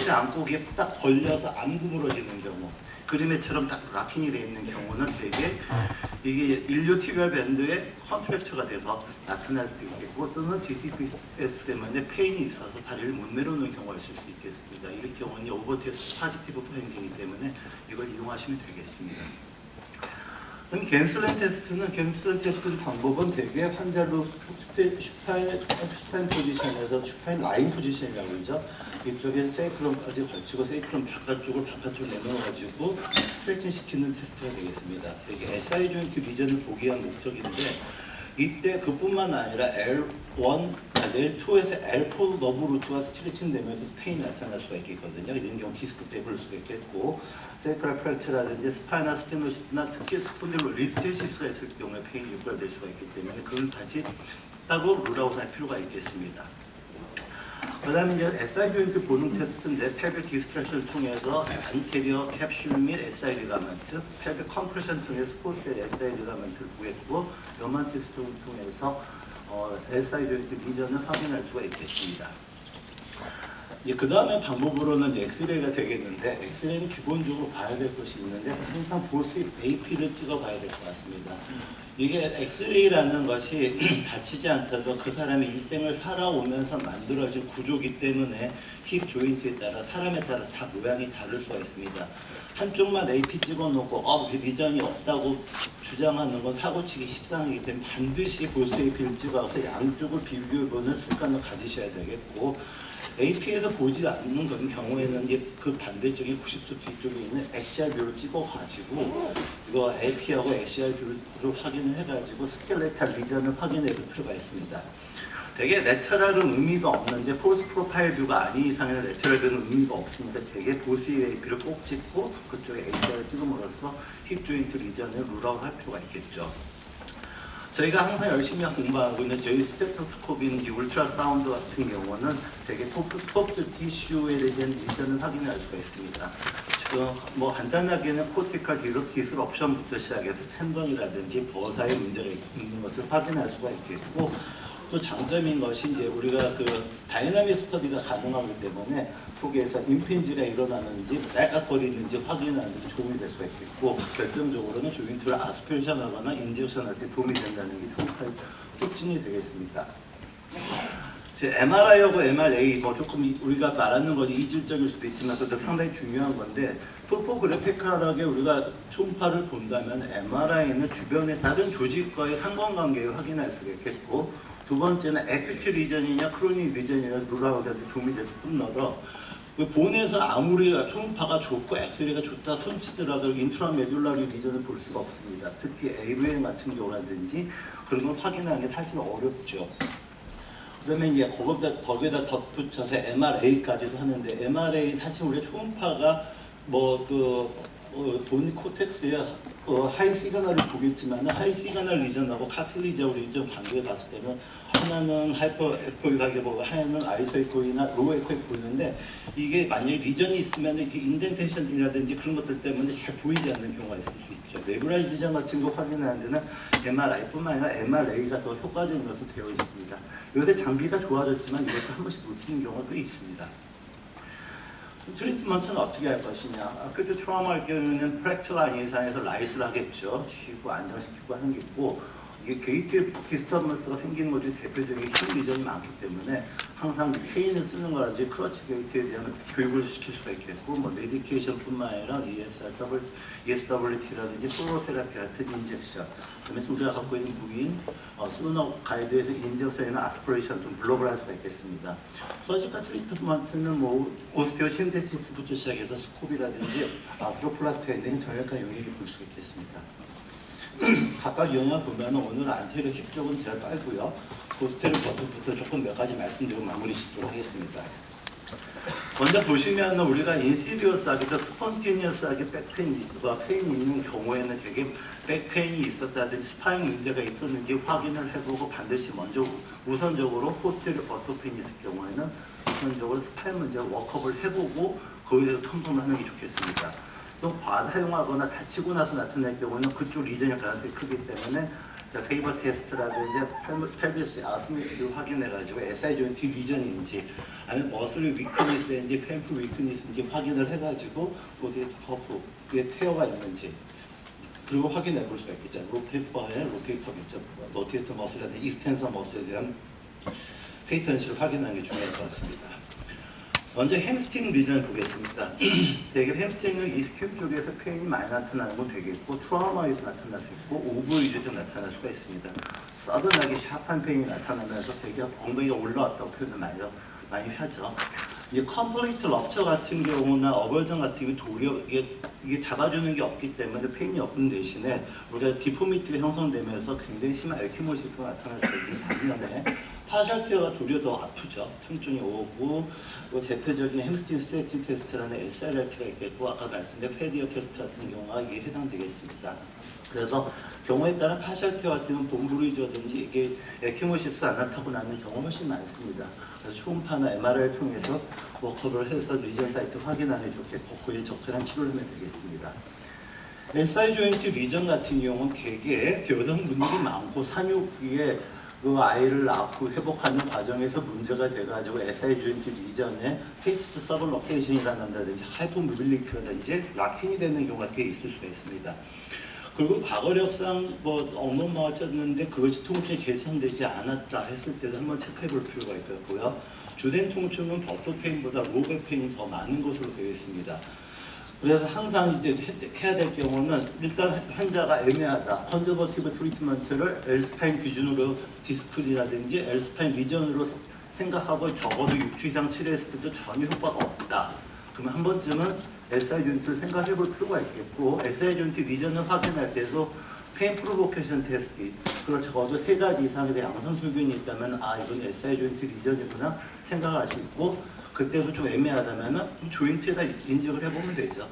누르지 않고 이게 딱 걸려서 안 구부러지는 경우, 그림에처럼 딱 락킹이 되어 있는 경우는 되게 이게 일료티비얼 밴드에 컨트랙처가 돼서 나타날 수도 있겠고, 또는 GTPS 때문에 페인이 있어서 다리를 못 내려오는 경우가 있을 수 있겠습니다. 이럴 경우는 오버테스트 파지티브 파인딩이기 때문에 이걸 이용하시면 되겠습니다. 그럼 겐슬렌 테스트 방법은 되게 환자로 슈파인 포지션에서 슈파인 라인 포지션이라고 그러죠. 이쪽에 세이크럼까지 걸치고 세이크럼 바깥쪽을 내놓아가지고 스트레칭 시키는 테스트가 되겠습니다. 되게 SI 조인트 리전을 보기 위한 목적인데, 이때 그뿐만 아니라 L1, L2에서 L4 너브 루트가 스트레칭 되면서 페인이 나타날 수가 있겠거든요. 이런 경우 디스크 때 그럴 수도 있겠고, 세이크럴 프랙처라든지 스파이나 스테노시스나 특히 스폰딜로 리스테시스가 있을 경우에 페인이 유발될 수가 있기 때문에 그걸 다시 따로 룰아웃 할 필요가 있겠습니다. 그 다음에 이제 SI 조인트 보는 테스트인데, 펠빅 디스트랙션을 통해서 안테리어 캡슐 및 SI 리가멘트, 펠빅 컴프레션 통해서 포스트 SI 리가멘트를 구했고, 요만 테스트를 통해서 SI 조인트 리전을 확인할 수가 있겠습니다. 그 다음에 방법으로는 엑스레이가 되겠는데, 엑스레이는 기본적으로 봐야 될 것이 있는데 항상 보스 AP를 찍어 봐야 될 것 같습니다. 이게 엑스레이라는 것이 다치지 않더라도 그 사람의 일생을 살아오면서 만들어진 구조기 때문에 힙 조인트에 따라 사람에 따라 다 모양이 다를 수가 있습니다. 한쪽만 AP 찍어놓고 리전이 없다고 주장하는 건 사고치기 십상이기 때문에 반드시 보스 AP를 찍어서 양쪽을 비교해보는 습관을 가지셔야 되겠고, AP에서 보지 않는 그런 경우에는 이제 그 반대쪽인 90도 뒤쪽에 있는 XR 뷰를 찍어가지고 이거 AP하고 XR 뷰를 확인을 해가지고 스켈레탈 리전을 확인해 볼 필요가 있습니다. 되게 레터럴은 의미가 없는데, 포스 프로파일 뷰가 아닌 이상에는 레터럴 뷰는 의미가 없으니까 되게 보스 AP를 꼭 찍고 그쪽에 XR을 찍음으로써 힙 조인트 리전을 룰아웃 할 필요가 있겠죠. 저희가 항상 열심히 공부하고 있는 저희 스테토스코프인 울트라 사운드 같은 경우는 되게 소프트 티슈에 대한 리전을 확인할 수가 있습니다. 뭐 간단하게는 코티컬 디스럽션부터 시작해서 텐던이라든지 버사의 문제가 있는 것을 확인할 수가 있겠고, 또 장점인 것이 이제 우리가 그 다이나믹 스터디가 가능하기 때문에 속에서 임핀지가 일어나는지 딸깍거리는지 확인하는 데 도움이 될 수가 있겠고, 결정적으로는 조인트를 아스피레이션하거나 인젝션할 때 도움이 된다는 게 조인트의 특징이 되겠습니다. MRI하고 MRA 조금 우리가 말하는 것이 이질적일 수도 있지만 그것도 상당히 중요한 건데, 토포그래피컬하게 우리가 초음파를 본다면 MRI는 주변의 다른 조직과의 상관관계를 확인할 수가 있겠고, 두 번째는 에큐트 리전이냐 크로닉 리전이냐 룰아웃에 도움이 될 뿐더러, 본에서 아무리 초음파가 좋고 엑스레이가 좋다 손치더라도 인트라 메듈라리 리전을 볼 수가 없습니다. 특히 AVM 같은 경우라든지 그런 걸 확인하는 게 사실 어렵죠. 그다음에 이제 거기다 덧붙여서 MRA까지도 하는데, MRA 사실 우리 초음파가 본 코텍스의 하이 시그널을 보겠지만 하이 시그널 리전하고 카틸리저 리전 관계에 봤을 때는 하나는 하이퍼 에코이하게 보고 하나는 아이소 에코이나 로우 에코이 보이는데, 이게 만약에 리전이 있으면 이렇게 인덴테이션이라든지 그런 것들 때문에 잘 보이지 않는 경우가 있을 수 있죠. 네브라이즈 리전 같은 거 확인하는 데는 MRI뿐만 아니라 MRA가 더 효과적인 것으로 되어 있습니다. 요새 장비가 좋아졌지만 이것도 한 번씩 놓치는 경우가 꽤 있습니다. 트리트먼트는 어떻게 할 것이냐. 그때 트라우마할 경우에는 프랙처 라인 이상에서 라이스를 하겠죠. 쉬고 안정시키고 하는 게 있고, 이게 게이트 디스터번스가 생기는 것 중에 대표적인 힘 리전이 많기 때문에 항상 케인을 쓰는 거라든지 크러치 게이트에 대한 교육을 시킬 수가 있겠고, 메디케이션뿐만 아니라 ESWT라든지 플로로세라피 같은 인젝션, 그다음에 우리가 갖고 있는 무기인 소너 가이드에서 인젝션이나 아스피레이션 좀 블록을 할 수가 있겠습니다. 서지컬 트리트먼트는 오스테오 신테시스부터 시작해서 스콥이라든지 아스로플라스트에 있는 정확한 영역이 볼 수 있겠습니다. 각각 영역 보면 오늘 안테리어 힙 쪽은 잘 빨고요. 포스테리어 버튼부터 조금 몇 가지 말씀드리고 마무리 짓도록 하겠습니다. 먼저 보시면 우리가 인시디어스하게 스폰티니어스하게 백페인과 페인이 있는 경우에는 되게 백페인이 있었다든지 스파인 문제가 있었는지 확인을 해보고, 반드시 먼저 우선적으로 포스테리어 버튼페인이 있을 경우에는 우선적으로 스파인 문제를 워크업을 해보고 거기에 대해서 컨펌을 하는 게 좋겠습니다. 또 과사용하거나 다치고 나서 나타날 경우는 그쪽 리전일 가능성이 크기 때문에 페이버 테스트라든지 펠비스 아스미티를 확인해가지고 SI 조인트 리전인지 아니면 머슬 위크니스인지 펜프 위크니스인지 확인을 해가지고 로테이터 커프에 테어가 있는지 그리고 확인해 볼 수가 있겠죠. 로테이터의 로테이터겠죠. 로테이터 머슬이라든지 익스텐서 머슬에 대한 페이턴시를 확인하는 게 중요할 것 같습니다. 먼저 햄스트링 리전을 보겠습니다. 대개 햄스트링은 이스큐 쪽에서 페인이 많이 나타나는 건 되겠고 트라우마에서 나타날 수 있고 오버유즈에서 나타날 수가 있습니다. 서든하게 샤프한 페인이 나타나면서 되게 엉덩이가 올라왔다고 표현을 많이 하죠. 이제 컴플리트 럽처 같은 경우나 어벌전 같은 경우 도리어 이게 잡아주는 게 없기 때문에 페인이 없는 대신에 우리가 디포미티가 형성되면서 굉장히 심한 에키모시스가 나타날 수 있는 반면에 파셜 테어가 도리어 더 아프죠. 통증이 오고 대표적인 햄스트링 스트레칭 테스트라는 SRRT가 있겠고 아까 말씀드린 페디어 테스트 같은 경우가 이게 해당되겠습니다. 그래서 경우에 따라 파셜 테어 같은 경우는 본브루이저든지 이게 에키모시스 안 나타나고 나는 경우가 훨씬 많습니다. 그래서 초음파나 MRI를 통해서 워커를 해서 리전 사이트 확인하는 게 좋겠고 그에 적절한 치료를 하면 되겠습니다. SI 조인트 리전 같은 경우는 되게 여성분들이 많고 산후기에 그 아이를 낳고 회복하는 과정에서 문제가 돼가지고 SI 조인트 리전에 페이스트 서블록세이션이라든지 하이퍼 모빌리티라든지 락싱이 되는 경우가 꽤 있을 수가 있습니다. 그리고 과거력상 엉덩이가 쪘는데 그것이 통증이 개선되지 않았다 했을 때도 한번 체크해 볼 필요가 있겠고요. 주된 통증은 버터 페인보다 로백 페인이 더 많은 것으로 되어 있습니다. 그래서 항상 이제 해야 될 경우는 일단 환자가 애매하다. 컨저버티브 트리트먼트를 L스파인 기준으로 디스크리라든지 L스파인 리전으로 생각하고 적어도 6주 이상 치료했을 때도 전혀 효과가 없다. 그러면 한 번쯤은 SI 조인트를 생각해 볼 필요가 있겠고 SI 조인트 리전을 확인할 때도 페인 프로보케이션 테스트 그걸 적어도 3가지 이상의 양성 소견이 있다면 아 이건 SI 조인트 리전이구나 생각할 수 있고 그때도 좀 애매하다면 조인트에다 인젝을 해보면 되죠.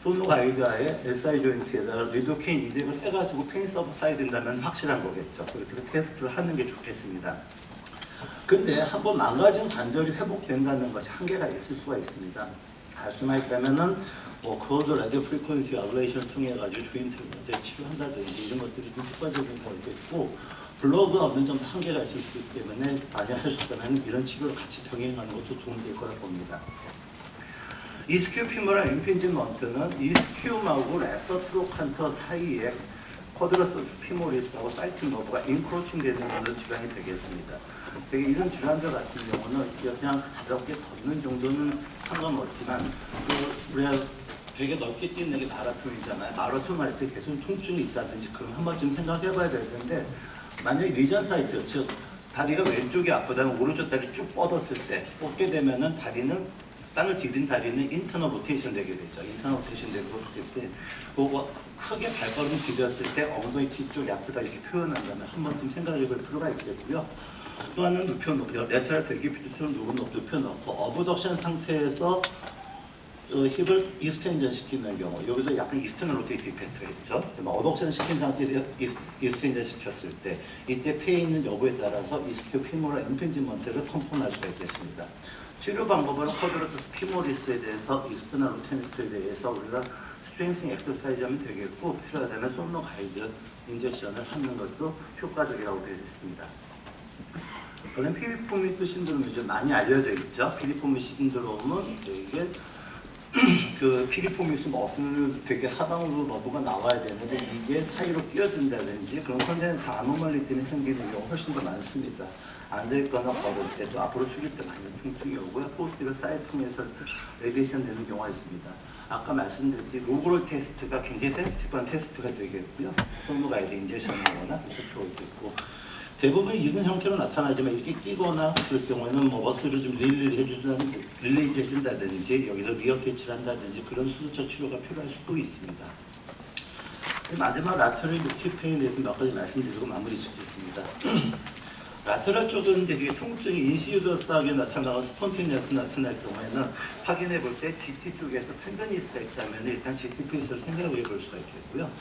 소노 가이드하에 SI 조인트에다가 리도케인 인젝을 해가지고 페인 서브사이 된다면 확실한 거겠죠. 그렇게 테스트를 하는 게 좋겠습니다. 근데 한번 망가진 관절이 회복된다는 것이 한계가 있을 수가 있습니다. 할 수만 있다면은 그것도 라디오 프리퀀시 아블레이션을 통해 가지고 조인트를 치료한다든지 이런 것들이 좀 효과적인 거겠고 블로그가 어느 정도 한계가 있을 수 있기 때문에 만약 할 수 있다면 이런 치료를 같이 병행하는 것도 도움이 될 거라 봅니다. 이스큐 피모랄 임핀지먼트는 이스큐하고 레서 트로칸터 사이에 쿼드러서스 피모리스하고 사이팅 너브가 인크로칭 되는 그런 질환이 되겠습니다. 되게 이런 질환들 같은 경우는 그냥 가볍게 걷는 정도는 상관없지만 우리가 되게 넓게 뛰는 게 마라톤이잖아요. 마라톤 할 때 계속 통증이 있다든지 그럼 한 번쯤 생각해 봐야 될 텐데 만약에 리전 사이트, 즉 다리가 왼쪽이 아프다면 오른쪽 다리 쭉 뻗었을 때 뻗게 되면은 다리는 땅을 디딘 다리는 인터널 로테이션 되게 되죠. 인터널 로테이션 되고 그때 그거 크게 발걸음 디뎠을 때 엉덩이 뒤쪽이 아프다 이렇게 표현한다면 한 번쯤 생각해 볼 필요가 있겠고요. 또 하나는 눕혀놓고 레터럴 데키피트를 눕혀놓고 어브덕션 상태에서 힙을 이스텐전 시키는 경우 여기도 약간 이스턴 로테이트 이펙트가 있죠. 어덕션 시킨 상태에서 이스텐전 시켰을 때 이때 페인은 여부에 따라서 이스큐 피모랄 임펜지먼트를 컨펌할 수가 있겠습니다. 치료 방법은 쿼드러터스 피모리스에 대해서 이스터널 로테이트에 대해서 우리가 스트렝싱 엑서사이즈 하면 되겠고 필요하다면 솜노 가이드 인젝션을 하는 것도 효과적이라고 되어 있습니다. 그다음 피리포미스 신드롬이 좀 많이 알려져 있죠. 피리포미스 신드롬은 이게 그 피리포미스 머슬 되게 하방으로 너브가 나와야 되는데 이게 사이로 끼어든다든지 그런 컨디션 아노멀리 때문에 생기는 경우가 훨씬 더 많습니다. 앉아있거나 걸을 때도 앞으로 숙일 때 많은 통증이 오고요. 포스트가 사이통에서 레디에이션 되는 경우가 있습니다. 아까 말씀드렸지 로그롤 테스트가 굉장히 센시티브한 테스트가 되겠고요. 성무 가이드 인젝션하거나 부수표가 있고 대부분 이런 형태로 나타나지만 이렇게 끼거나 그럴 경우에는 머슬을 좀 릴리즈 해준다든지 여기서 리어테치를 한다든지 그런 수술적 치료가 필요할 수도 있습니다. 마지막 라테럴 루키페인에 대해서 몇 가지 말씀드리고 마무리 짓겠습니다. 라테럴 쪽은 이제 통증이 인시유더스하게 나타나고 스폰테니어스 나타날 경우에는 확인해 볼 때 GT 쪽에서 텐더니스가 있다면 일단 GT 페이스를 생각해 볼 수가 있겠고요.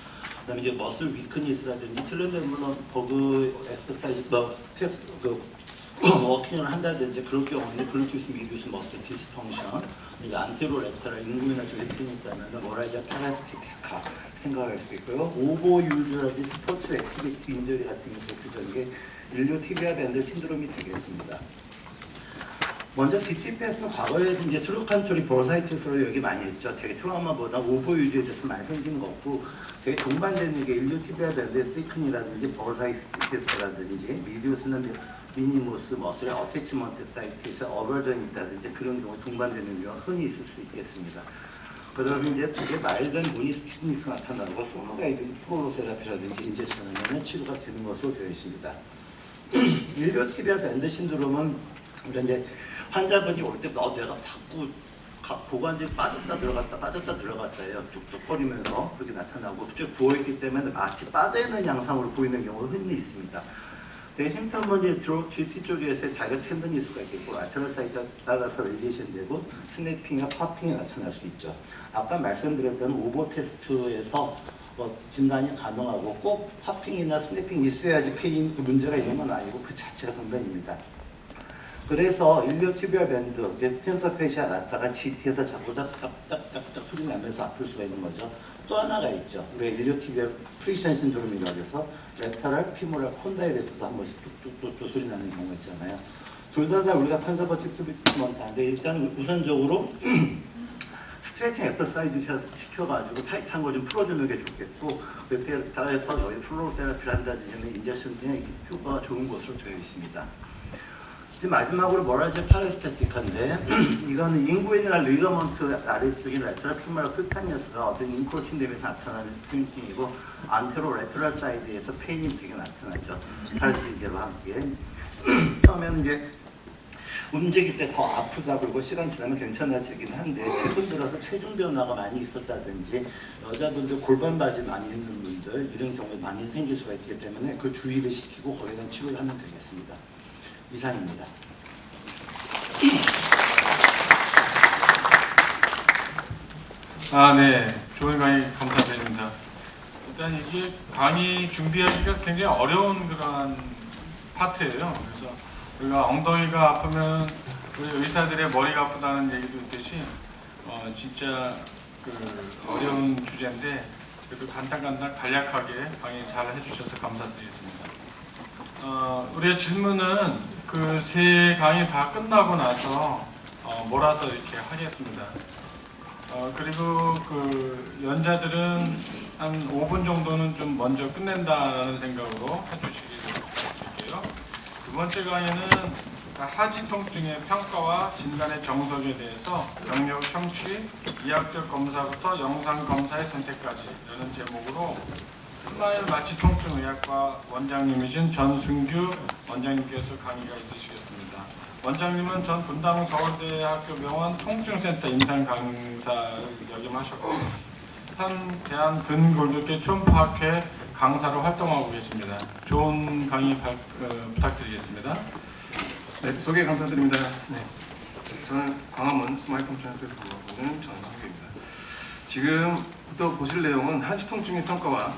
그다음에 이제 머슬 위크니스라든지 트랜스물론 버그 엑서사이즈 테스트 워킹을 한다든지 그럴 경우에는 글루티우스 미디우스 머슬 디스펑션, 이제 안테로 레터럴 인구미나 쪽에 핀이 있다면 모라이자 파라스티피카 생각할 수 있고요. 오보 유즈라지 스포츠 액티비티 인저리 같은 게 대표적인 게 일리오티비아 밴드 신드롬이 되겠습니다. 먼저 DTPS는 과거에 이제 트루칸토리 보사이티스로 여기 많이 했죠. 되게 트라우마보다 오버 유즈에 대해서 많이 생기는 거 없고 되게 동반되는 게 일리오티비아 밴드의 시크니라든지 보사이티스라든지 미디우스는 미니모스, 머슬의 어태치먼트 사이티스, 어버전이 있다든지 그런 경우 동반되는 경우가 흔히 있을 수 있겠습니다. 그러면 이제 되게 말든 무니 스티니스가 나타나고 소노가이드 프로세라피라든지 인젝션하면 치료가 되는 것으로 되어 있습니다. 일리오티비아 밴드 신드롬은 우리가 이제 환자분이 올 때 내가 자꾸 고관절이 빠졌다 들어갔다 해요. 뚝뚝거리면서 그렇게 나타나고 쭉 부어있기 때문에 마치 빠져있는 양상으로 보이는 경우가 흔히 있습니다. 되게 심터는 이제 GT 쪽에서의 다이어트 텐더니스가 있겠고 아테럴 사이트에 따라서 레디에이션 되고 스냅핑이나 파핑이 나타날 수 있죠. 아까 말씀드렸던 오버 테스트에서 진단이 가능하고 꼭 파핑이나 스냅핑이 있어야지 페인 문제가 있는 건 아니고 그 자체가 동반입니다. 그래서 일리오티비아 밴드, 텐서 페시아 나타가 GT에서 자꾸 딱딱딱딱 소리 나면서 아플 수가 있는 거죠. 또 하나가 있죠. 우리가 일리오티비아 프리션 신드롬이라고 해서 레터럴 피모랄 콘다일에서도 한 번씩 뚝뚝뚝 소리 나는 경우가 있잖아요. 둘 다 우리가 컨서버티브 트리트먼트인데 일단 우선적으로 스트레칭 엑서사이즈 시켜가지고 타이트한 거 좀 풀어주는 게 좋겠고 웹페이터에서 여기 플로우 테라피를 한다든지 인젝션 등의 효과가 좋은 것으로 되어 있습니다. 이제 마지막으로 모라이자 파라스타틱한데 이거는 인구인이나 리가먼트 아래쪽인 레터럴 피모랄 큐타니어스가 어떤 인크로칭 되면서 나타나는 통증이고 안테로 레터럴 사이드에서 페인이 되게 나타났죠. 파라스티제와 함께 처음에는 이제 움직일 때 더 아프다 그러고 시간 지나면 괜찮아지긴 한데 최근 들어서 체중 변화가 많이 있었다든지 여자분들 골반 바지 많이 입는 분들 이런 경우에 많이 생길 수가 있기 때문에 그 주의를 시키고 거기에 대한 치료를 하면 되겠습니다. 이상입니다. 네. 좋은 강의 감사드립니다. 일단 이게 강의 준비하기가 굉장히 어려운 그런 파트예요. 그래서 우리가 엉덩이가 아프면 우리 의사들의 머리가 아프다는 얘기도 있듯이 진짜 그 어려운 주제인데 그래도 간단간단 간략하게 강의 잘 해주셔서 감사드리겠습니다. 우리의 질문은 그 세 강의 다 끝나고 나서 몰아서 이렇게 하겠습니다. 그리고 그 연자들은 한 5분 정도는 좀 먼저 끝낸다는 생각으로 해주시길 부탁드릴게요. 두 번째 강의는 하지 통증의 평가와 진단의 정석에 대해서 영역 청취, 이학적 검사부터 영상 검사의 선택까지 라는 제목으로 스마일 마취 통증 의학과 원장님이신 전순규 원장님께서 강의가 있으시겠습니다. 원장님은 전 분당 서울대학교 병원 통증센터 임상 강사를 역임하셨고 현 대한 근골격계 초음파학회 강사로 활동하고 계십니다. 좋은 강의 부탁드리겠습니다. 네, 소개 감사드립니다. 네, 저는 광화문 스마일 통증학회에서 근무하고 있는 전성규입니다. 지금부터 보실 내용은 하지 통증의 평가와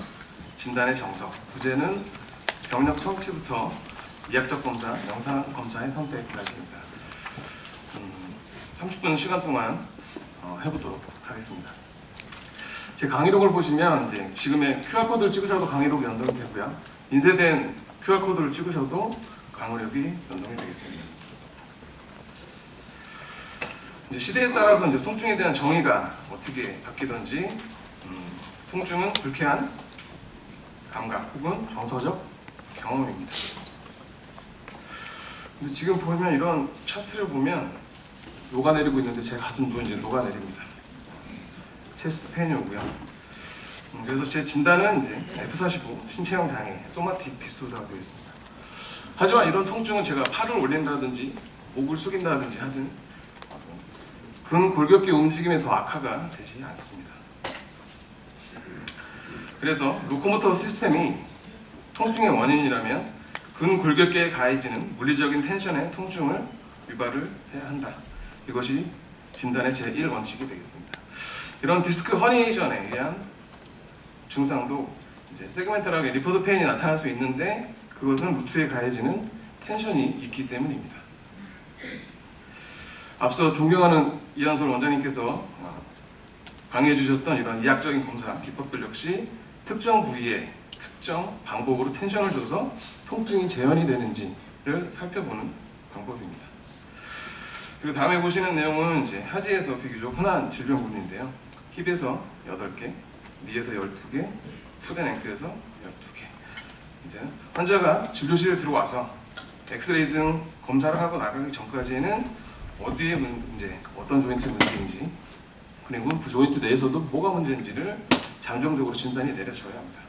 진단의 정석, 부제는 병력 청취부터 이학적 검사, 영상 검사의 선택까지입니다. 30분 시간 동안 해보도록 하겠습니다. 제 강의록을 보시면 이제 지금의 QR코드를 찍으셔도 강의록이 연동이 되고요. 인쇄된 QR코드를 찍으셔도 강의록이 연동이 되겠습니다. 이제 시대에 따라서 이제 통증에 대한 정의가 어떻게 바뀌던지 통증은 불쾌한 감각 혹은 정서적 경험입니다. 근데 지금 보면 이런 차트를 보면 녹아내리고 있는데 제 가슴도 이제 녹아내립니다. 체스트 페인이 오고요. 그래서 제 진단은 이제 F45 신체형 장애, 소마틱 디스오더가 되어 있습니다. 하지만 이런 통증은 제가 팔을 올린다든지 목을 숙인다든지 하든 근골격계 움직임에 더 악화가 되지 않습니다. 그래서 로코모터 시스템이 통증의 원인이라면 근골격계에 가해지는 물리적인 텐션의 통증을 유발을 해야 한다. 이것이 진단의 제1원칙이 되겠습니다. 이런 디스크 허니에이션에 의한 증상도 이제 세그멘탈하게 리포드 페인이 나타날 수 있는데 그것은 루트에 가해지는 텐션이 있기 때문입니다. 앞서 존경하는 이한솔 원장님께서 강의해 주셨던 이런 이학적인 검사 기법들 역시 특정 부위에 특정 방법으로 텐션을 줘서 통증이 재현이 되는지를 살펴보는 방법입니다. 그리고 다음에 보시는 내용은 이제 하지에서 비교적 흔한 질병군인데요. 힙에서 8개, 니에서 12개, 풋 앤 앵클에서 12개. 이제 환자가 진료실에 들어와서 엑스레이 등 검사를 하고 나가기 전까지는 어디에 문제, 어떤 조인트 문제인지, 그리고 그 조인트 내에서도 뭐가 문제인지를 잠정적으로 진단이 내려져야 합니다.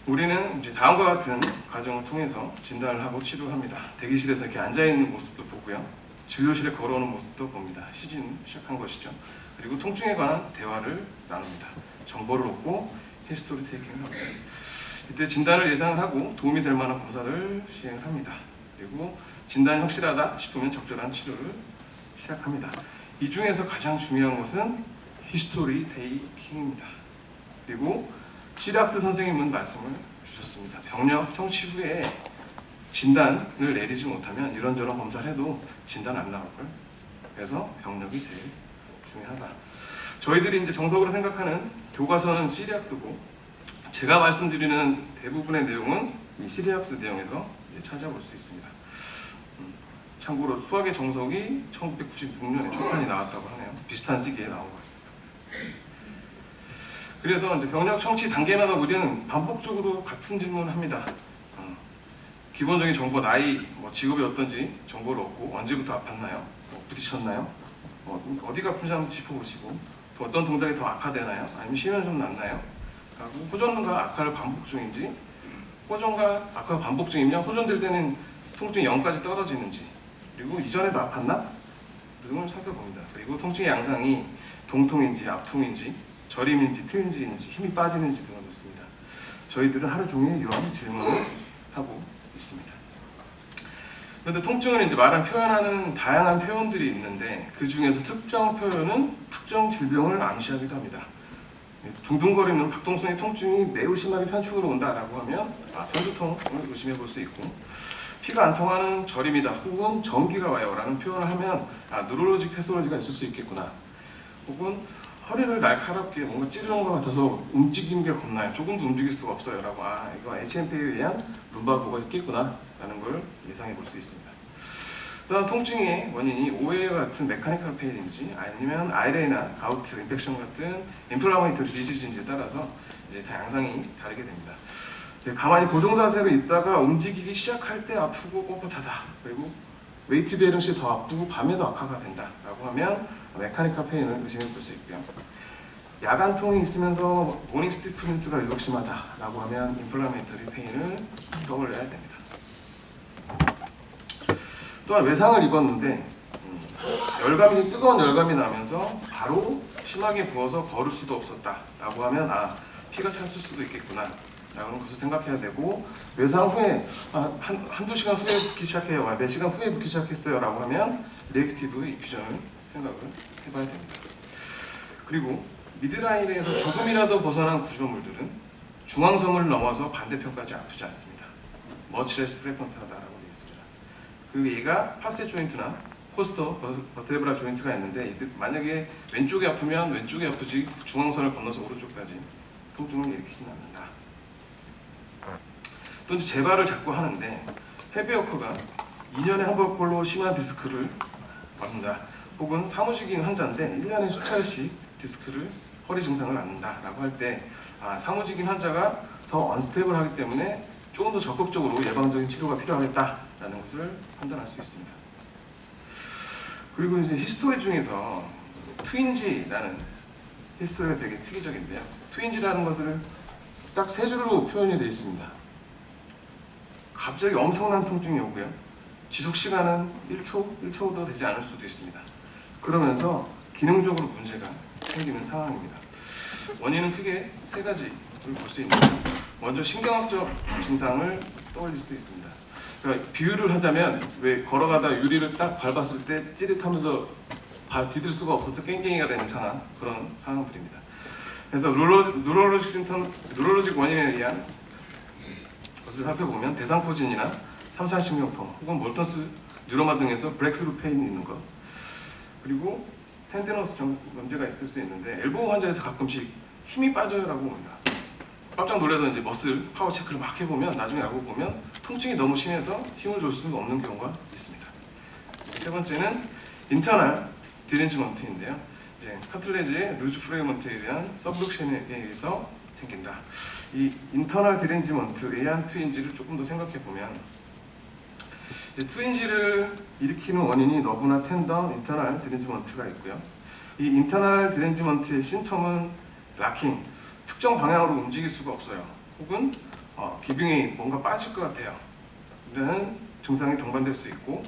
우리는 이제 다음과 같은 과정을 통해서 진단을 하고 치료합니다. 대기실에서 이렇게 앉아 있는 모습도 보고요. 진료실에 걸어오는 모습도 봅니다. 시즌 시작한 것이죠. 그리고 통증에 관한 대화를 나눕니다. 정보를 얻고 히스토리 테이킹을 합니다. 이때 진단을 예상을 하고 도움이 될 만한 검사를 시행을 합니다. 그리고 진단이 확실하다 싶으면 적절한 치료를 시작합니다. 이 중에서 가장 중요한 것은 히스토리 테이킹입니다. 그리고 시락스 선생님은 말씀을 주셨습니다. 병력 청취 후에 진단을 내리지 못하면 이런저런 검사를 해도 진단 안 나올 걸. 그래서 병력이 제일 중요하다. 저희들이 이제 정석으로 생각하는 교과서는 시리악스고 제가 말씀드리는 대부분의 내용은 이 시리악스 내용에서 찾아볼 수 있습니다. 참고로 수학의 정석이 1996년에 초판이 나왔다고 하네요. 비슷한 시기에 나온 것 같습니다. 그래서 이제 병력 청취 단계마다 우리는 반복적으로 같은 질문을 합니다. 기본적인 정보, 나이, 직업이 어떤지 정보를 얻고 언제부터 아팠나요? 부딪혔나요? 어디가 아픈지 한번 짚어보시고 또 어떤 동작이 더 악화되나요? 아니면 쉬면 좀 낫나요? 하고 호전과 악화를 반복 중인지, 호전과 악화가 반복 중이면 호전될 때는 통증이 0까지 떨어지는지, 그리고 이전에도 아팠나? 등을 살펴봅니다. 그리고 통증의 양상이 동통인지 앞통인지 저림인지 트임질인지 힘이 빠지는지 등을 묻습니다. 저희들은 하루 종일 이런 질문을 하고 있습니다. 그런데 통증은 이제 말은 표현하는 다양한 표현들이 있는데 그 중에서 특정 표현은 특정 질병을 암시하기도 합니다. 둥둥거리는 박동성의 통증이 매우 심하게 편축으로 온다라고 하면 편두통을 의심해 볼 수 있고, 피가 안 통하는 저림이다 혹은 전기가 와요 라는 표현을 하면 누럴로직 패솔로지가 있을 수 있겠구나, 혹은 허리를 날카롭게 뭔가 찌르는 것 같아서 움직이는 게 겁나요, 조금도 움직일 수가 없어요 라고 이거 HMP에 의한 룸바보가 있겠구나 라는 걸 예상해 볼 수 있습니다. 또한 통증의 원인이 OA 같은 메카니컬 페인인지 아니면 아이레이나 가우트, 인펙션 같은 인플라메이터리 디지즈인지에 따라서 이제 다 양상이 다르게 됩니다. 가만히 고정 자세로 있다가 움직이기 시작할 때 아프고 뻣뻣하다, 그리고 웨이트 베어링 시 더 아프고 밤에도 악화가 된다라고 하면 메카니컬 페인을 의심해 볼 수 있고요. 야간통이 있으면서 모닝 스티프니스가 유독 심하다라고 하면 인플라메이터리 페인을 떠올려야 됩니다. 또한 외상을 입었는데 열감이 뜨거운 열감이 나면서 바로 심하게 부어서 걸을 수도 없었다라고 하면 피가 찼을 수도 있겠구나 라는 것을 생각해야 되고, 외상 후에 한두 시간 후에 붓기 시작해요, 몇 시간 후에 붓기 시작했어요 라고 하면 리액티브 이퓨전을 생각을 해봐야 됩니다. 그리고 미드라인에서 조금이라도 벗어난 구조물들은 중앙섬을 넘어서 반대편까지 아프지 않습니다. much less frequent하다라고 되어 있습니다. 그리고 얘가 파세 조인트나 코스터 버테브라 조인트가 있는데 만약에 왼쪽이 아프면 왼쪽이 아프지 중앙선을 건너서 오른쪽까지 통증을 일으키진 않는다. 또 이제 재발을 자꾸 하는데 헤비워커가 2년에 한 번꼴로 심한 디스크를 앓는다, 혹은 사무직인 환자인데 1년에 수차례씩 디스크를 허리 증상을 앓는다라고 할 때 사무직인 환자가 더 언스테이블하기 때문에 조금 더 적극적으로 예방적인 치료가 필요하겠다라는 것을 판단할 수 있습니다. 그리고 이제 히스토리 중에서 트윈지라는 히스토리가 되게 특이적인데요. 트윈지라는 것을 딱 3줄로 표현이 되어 있습니다. 갑자기 엄청난 통증이 오고요. 지속 시간은 1초도 되지 않을 수도 있습니다. 그러면서 기능적으로 문제가 생기는 상황입니다. 원인은 크게 3가지를 볼 수 있는데요. 먼저 신경학적 증상을 떠올릴 수 있습니다. 그러니까 비유를 하자면 왜 걸어가다 유리를 딱 밟았을 때 찌릿하면서 디딜 수가 없어서 깽깽이가 되는 상황, 그런 상황들입니다. 그래서 누럴로직 원인에 의한 것을 살펴보면 대상포진이나 삼산신경통 혹은 몰턴스 뉴로마 등에서 브렉스루 페인이 있는 것, 그리고 텐디너스 문제가 있을 수 있는데 엘보우 환자에서 가끔씩 힘이 빠져요라고 봅니다. 깜짝 놀라서 이제 머슬 파워 체크를 막 해보면 나중에 알고 보면 통증이 너무 심해서 힘을 줄 수 없는 경우가 있습니다. 세 번째는 인터널 디렌지먼트인데요. 이제 카틀레지의 루즈 프레그먼트에 의한 서브덕션에 의해서 생긴다. 이 인터널 디렌지먼트에 의한 트윈지를 조금 더 생각해 보면, 트윈지를 일으키는 원인이 너브나 텐던, 인터널 디렌지먼트가 있고요. 이 인터널 디렌지먼트의 심텀은 락킹, 특정 방향으로 움직일 수가 없어요. 혹은 기빙이 뭔가 빠질 것 같아요. 이런 증상이 동반될 수 있고,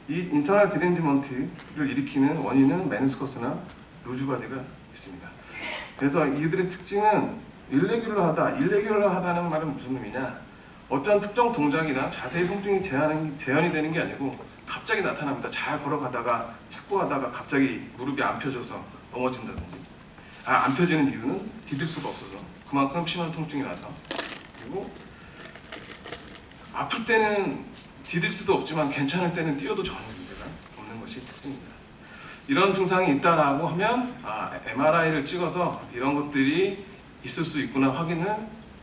이 인터널 디렌지먼트를 일으키는 원인은 메니스커스나 루즈바디가 있습니다. 그래서 이들의 특징은 일레귤러하다는 말은 무슨 의미냐? 어떤 특정 동작이나 자세의 통증이 재현이 되는 게 아니고 갑자기 나타납니다. 잘 걸어가다가 축구하다가 갑자기 무릎이 안 펴져서 넘어진다든지, 안 펴지는 이유는 디딜 수가 없어서 그만큼 심한 통증이 나서, 그리고 아플 때는 디딜 수도 없지만 괜찮을 때는 뛰어도 전혀 문제가 없는 것이 특징입니다. 이런 증상이 있다라고 하면 MRI를 찍어서 이런 것들이 있을 수 있구나 확인을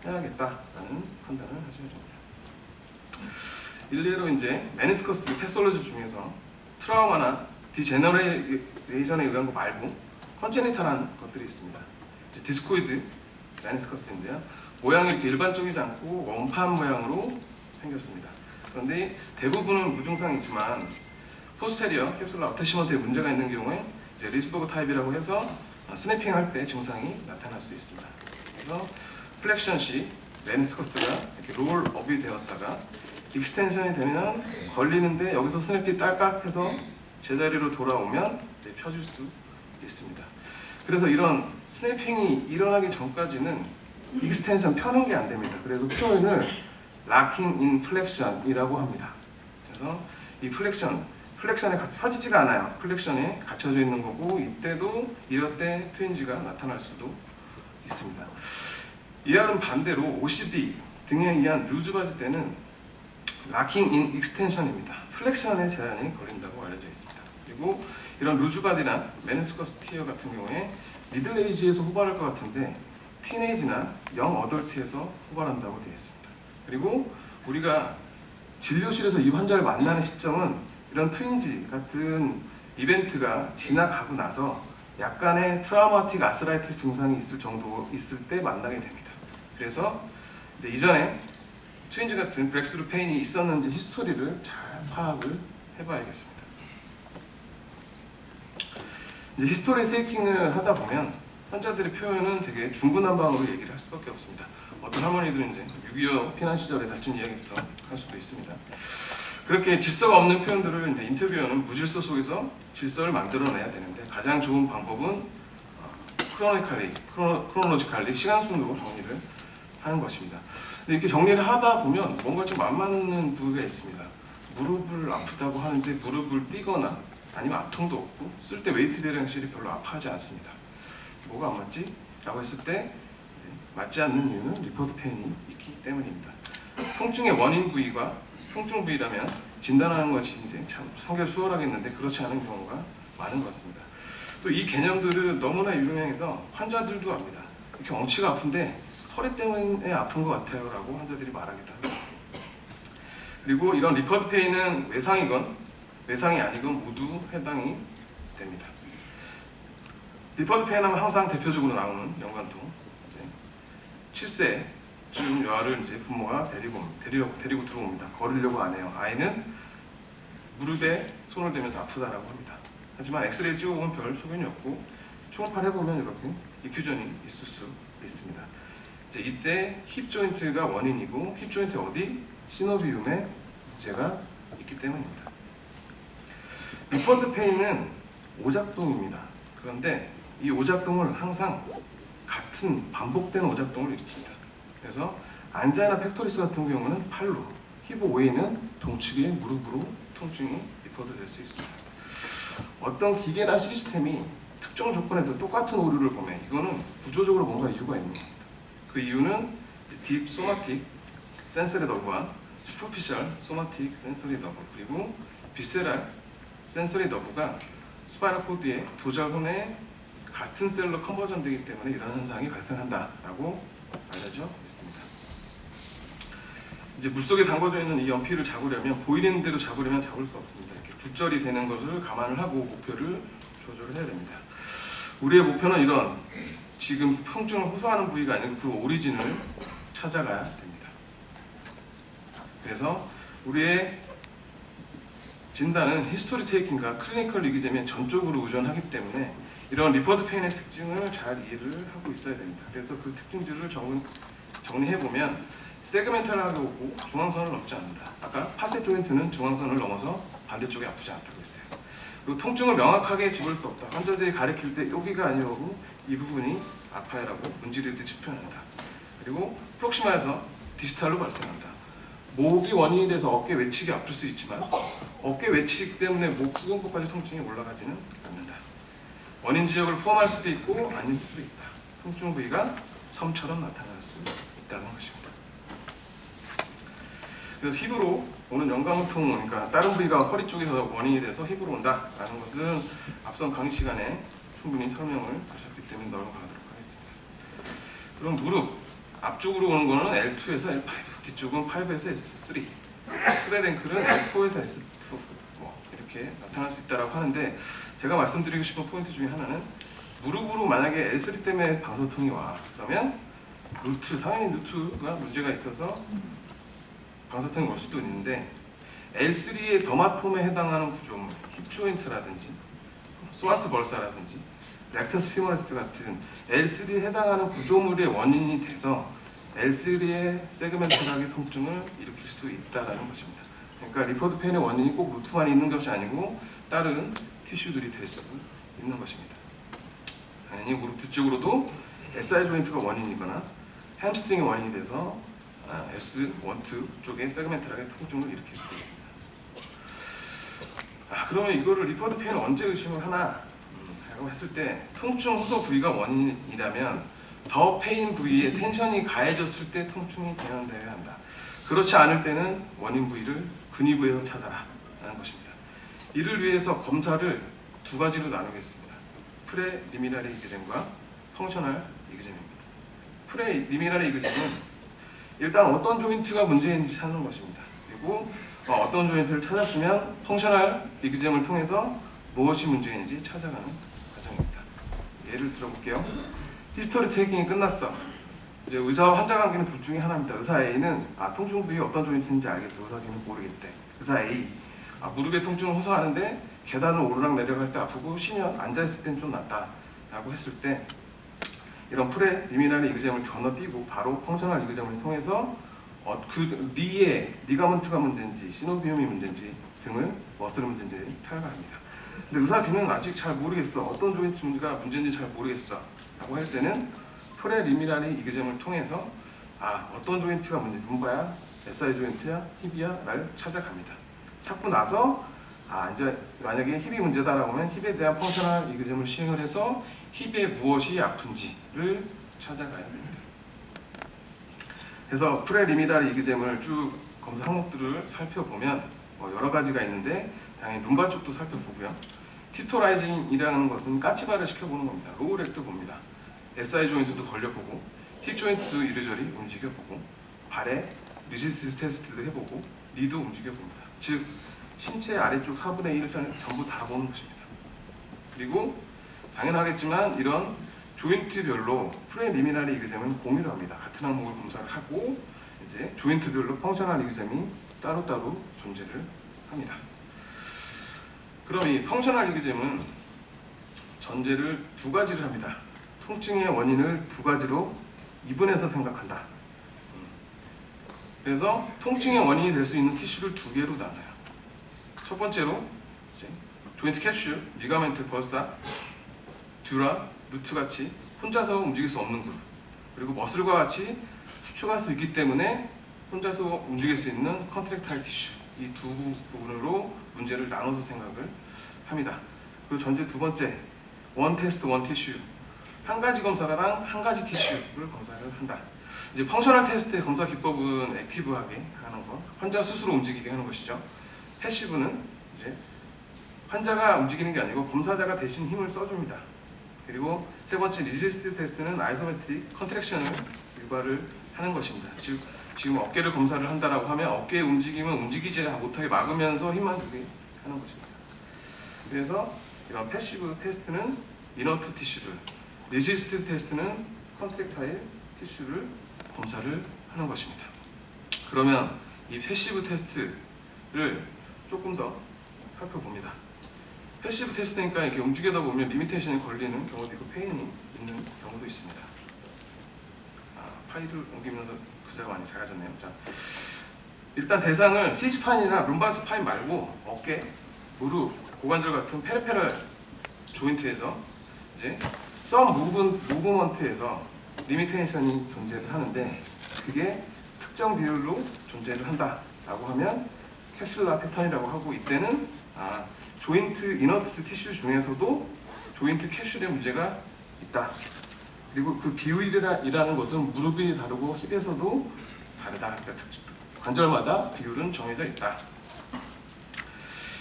해야겠다라는 판단을 하셔야 됩니다. 일례로 이제 메니스커스 패솔로지 중에서 트라우마나 디제너레이션에 의한 거 말고 컨제니탈한 것들이 있습니다. 디스코이드 메니스커스인데요. 모양이 이렇게 일반적이지 않고 원판 모양으로 생겼습니다. 그런데 대부분은 무증상이지만 포스테리어 캡슐라 어태시먼트에 문제가 있는 경우에 이제 리스버그 타입이라고 해서 스냅핑 할 때 증상이 나타날 수 있습니다. 그래서 플렉션 시 메니스커스가 이렇게 롤업이 되었다가 익스텐션이 되면 걸리는데 여기서 스냅이 딸깍해서 제자리로 돌아오면 이제 펴질 수 있습니다. 그래서 이런 스냅핑이 일어나기 전까지는 익스텐션 펴는 게 안 됩니다. 그래서 표현을 락킹 인 플렉션이라고 합니다. 그래서 이 플렉션에 펴지지가 않아요. 플렉션에 갇혀져 있는 거고, 이때도 이럴 때 트윈지가 나타날 수도 있습니다. 이와는 반대로 OCD 등에 의한 루즈바디 때는 락킹 인 익스텐션입니다. 플렉션에 제한이 걸린다고 알려져 있습니다. 그리고 이런 루즈바디나 메니스커스 티어 같은 경우에 미들에이지에서 호발할 것 같은데 티네이지나 영 어덜트에서 호발한다고 되어 있습니다. 그리고 우리가 진료실에서 이 환자를 만나는 시점은 이런 트윈지 같은 이벤트가 지나가고 나서 약간의 트라우마틱 아스라이티스 증상이 있을 때 만나게 됩니다. 그래서 이제 이전에 트윈지 같은 브렉스루 페인이 있었는지 히스토리를 잘 파악을 해봐야겠습니다. 이제 히스토리 세이킹을 하다 보면 환자들의 표현은 되게 중구난방으로 얘기를 할 수밖에 없습니다. 어떤 할머니들은 이제 6.25 피난 시절에 다친 이야기부터 할 수도 있습니다. 그렇게 질서가 없는 표현들을 이제 인터뷰어는 무질서 속에서 질서를 만들어내야 되는데, 가장 좋은 방법은 크로노로지칼리 시간 순으로 정리를 하는 것입니다. 이렇게 정리를 하다 보면 뭔가 좀 안 맞는 부분이 있습니다. 무릎을 아프다고 하는데 무릎을 띄거나 아니면 압통도 없고 쓸 때 웨이트 베어링실이 별로 아파하지 않습니다. 뭐가 안 맞지? 라고 했을 때 맞지 않는 이유는 리포트 페인이 있기 때문입니다. 통증의 원인 부위가 통증 부위라면 진단하는 것이 이제 참 한결 수월하겠는데 그렇지 않은 경우가 많은 것 같습니다. 또 이 개념들은 너무나 유명해서 환자들도 압니다. 이렇게 엉치가 아픈데 허리 때문에 아픈 것 같아요 라고 환자들이 말하기도 합니다. 그리고 이런 리퍼드 페인은 외상이건 외상이 아니건 모두 해당이 됩니다. 리퍼드 페인 하면 항상 대표적으로 나오는 연관통, 7세쯤 여아를 이제 부모가 데리고 들어옵니다. 걸으려고 안 해요. 아이는 무릎에 손을 대면서 아프다라고 합니다. 하지만 엑스레이 찍어보면 별 소견이 없고 초음파를 해보면 이렇게 이큐전이 있을 수 있습니다. 이때 힙 조인트가 원인이고, 힙 조인트 어디? 시노비움에 문제가 있기 때문입니다. 리퍼드 페인은 오작동입니다. 그런데 이 오작동을 항상 같은 반복되는 오작동을 일으킵니다. 그래서 안자이나 팩토리스 같은 경우는 팔로, 힙 오웨이는 동측의 무릎으로 통증이 리퍼드 될 수 있습니다. 어떤 기계나 시스템이 특정 조건에서 똑같은 오류를 보면 이거는 구조적으로 뭔가 이유가 있는 겁니다. 그 이유는 딥 소마틱 센서레더와 슈퍼피셜 소마틱 센서리 너브 그리고 비세랄 센서리 너브가 스파이널 코드의 도자근에 같은 셀로 컨버전 되기 때문에 이런 현상이 발생한다라고 알려져 있습니다. 이제 물속에 담궈져 있는 이 연필을 잡으려면 보이는 대로 잡으려면 잡을 수 없습니다. 이렇게 굴절이 되는 것을 감안을 하고 목표를 조절을 해야 됩니다. 우리의 목표는 이런 지금 통증을 호소하는 부위가 아니고 그 오리진을 찾아가야 됩니다. 그래서 우리의 진단은 히스토리 테이킹과 클리니컬 리기잼에 전적으로 의존하기 때문에 이런 리퍼드 페인의 특징을 잘 이해를 하고 있어야 됩니다. 그래서 그 특징들을 정리해보면 세그멘탈하게 오고 중앙선을 넘지 않는다. 아까 파셋 조인트는 중앙선을 넘어서 반대쪽에 아프지 않다고 했어요. 그리고 통증을 명확하게 집을 수 없다. 환자들이 가리킬 때 여기가 아니고 이 부분이 아파요라고 문지르듯이 표현한다. 그리고 프록시마에서 디스탈로 발생한다. 목이 원인이 돼서 어깨 외측이 아플 수 있지만 어깨 외측 때문에 목 후경부까지 통증이 올라가지는 않는다. 원인 지역을 포함할 수도 있고 아닐 수도 있다. 통증 부위가 섬처럼 나타날 수 있다는 것입니다. 그래서 힙으로 오는 연관통, 그러니까 다른 부위가 허리 쪽에서 원인이 돼서 힙으로 온다라는 것은 앞선 강의 시간에 충분히 설명을 드렸기 때문에 넘어가도록 하겠습니다. 그럼 무릎 앞쪽으로 오는 거는 L2에서 L5, 뒤쪽은 5에서 S3, 프레 랭클은 L4에서 S2 이렇게 나타날 수 있다고 하는데 제가 말씀드리고 싶은 포인트 중에 하나는 무릎으로 만약에 L3 때문에 방사통이 와 그러면 루트, 당연히 루트가 문제가 있어서 방사통이 올 수도 있는데 L3의 더마톰에 해당하는 구조물, 힙조인트라든지 소아스 벌사라든지 렉터스 피머리스 같은 L3에 해당하는 구조물의 원인이 돼서 L3의 세그멘탈하게 통증을 일으킬 수 있다는 것입니다. 그러니까 리퍼드 페인의 원인이 꼭 루트만 있는 것이 아니고 다른 티슈들이 될 수 있는 것입니다. 당연히 무릎 뒤쪽으로도 SI 조인트가 원인이거나 햄스트링이 원인이 돼서 S12 쪽에 세그멘탈하게 통증을 일으킬 수도 있습니다. 그러면 이거를 리퍼드 페인을 언제 의심을 하나? 라고 했을 때 통증 호소 부위가 원인이라면 더 페인 부위에 텐션이 가해졌을 때 통증이 진행되어야 한다. 그렇지 않을 때는 원인 부위를 근위부에서 찾아라 라는 것입니다. 이를 위해서 검사를 두 가지로 나누겠습니다. 프레리미나리 이그잼과 펑셔널 이그잼입니다. 프레리미나리 이그잼은 일단 어떤 조인트가 문제인지 찾는 것입니다. 그리고 어떤 조인트를 찾았으면 펑셔널 이그잼을 통해서 무엇이 문제인지 찾아가는 과정입니다. 예를 들어볼게요. 히스토리 테이킹이 끝났어. 이제 의사와 환자 관계는 둘 중에 하나입니다. 의사 A는 통증 부위 어떤 조인트인지 알겠어. 의사 B는 모르겠대. 의사 A 무릎에 통증을 호소하는데 계단을 오르락 내려갈 때 아프고 쉬면 앉아있을 땐 좀 낫다 라고 했을 때 이런 프레리미나리 이그잼을 건너뛰고 바로 펑셔널 이그잼을 통해서 그 니의 리가먼트가 문제인지 시노비움이 문제인지 등을 머슬 문제인지 탈각합니다. 근데 의사 B는 아직 잘 모르겠어. 어떤 조인트가 문제인지 잘 모르겠어 라고 할 때는 프레리미나리 이그잼을 통해서 어떤 조인트가 문제인지 룸바야, SI 조인트야, 힙이야 를 찾아갑니다. 찾고 나서 이제 만약에 힙이 문제다라고 하면 힙에 대한 펑셔널 이그잼을 시행을 해서 힙에 무엇이 아픈지를 찾아가야 됩니다. 그래서 프레리미나리 이그잼을 쭉 검사 항목들을 살펴보면 여러 가지가 있는데 당연히 룸바 쪽도 살펴보고요. 팁토라이징이라는 것은 까치발을 시켜보는 겁니다. 로우렉도 봅니다. SI 조인트도 걸려보고 힙 조인트도 이리저리 움직여보고 발에 리지스티스 테스트도 해보고 니도 움직여봅니다. 즉 신체 아래쪽 4분의 1을 전부 다 보는 것입니다. 그리고 당연하겠지만 이런 조인트별로 프레리미나리 이그잼은 공유를 합니다. 같은 항목을 검사를 하고 이제 조인트별로 펑셔널 이그잼이 따로따로 존재를 합니다. 그럼 이 펑셔널 이그잼은 전제를 두 가지를 합니다. 통증의 원인을 두 가지로 이분해서 생각한다. 그래서 통증의 원인이 될 수 있는 티슈를 두 개로 나눠요. 첫 번째로 조인트 캡슐, 리가멘트 버스타, 듀라, 루트 같이 혼자서 움직일 수 없는 그룹, 그리고 머슬과 같이 수축할 수 있기 때문에 혼자서 움직일 수 있는 컨트랙타일 티슈, 이 두 부분으로 문제를 나눠서 생각을 합니다. 그리고 전제 두 번째, 원 테스트 원 티슈, 한 가지 검사가당 한 가지 티슈를 검사를 한다. 이제 펑셔널 테스트의 검사 기법은 액티브하게 하는 거, 환자 스스로 움직이게 하는 것이죠. 패시브는 이제 환자가 움직이는 게 아니고 검사자가 대신 힘을 써줍니다. 그리고 세 번째 리지스티드 테스트는 아이소메트릭 컨트랙션을 유발을 하는 것입니다. 즉 지금 어깨를 검사를 한다라고 하면 어깨의 움직임은 움직이지 못하게 막으면서 힘만 주게 하는 것입니다. 그래서 이런 패시브 테스트는 이너트 티슈를, 리지스티드 테스트는 컨트랙타일 티슈를 검사를 하는 것입니다. 그러면 이 패시브 테스트를 조금 더 살펴봅니다. 패시브 테스트니까 이렇게 움직이다 보면 리미테이션이 걸리는 경우도 있고 페인이 있는 경우도 있습니다. 파일을 옮기면서 글자가 많이 작아졌네요. 자, 일단 대상을 C스파인이나 룸바 스파인 말고 어깨, 무릎, 고관절 같은 페리페럴 조인트에서 이제 썸 무브먼트에서 리미테이션이 존재를 하는데 그게 특정 비율로 존재를 한다라고 하면 캡슐라 패턴이라고 하고 이때는 조인트 이너트 티슈 중에서도 조인트 캡슐에 문제가 있다. 그리고 그 비율이라는 것은 무릎이 다르고 힙에서도 다르다. 그러니까 관절마다 비율은 정해져 있다.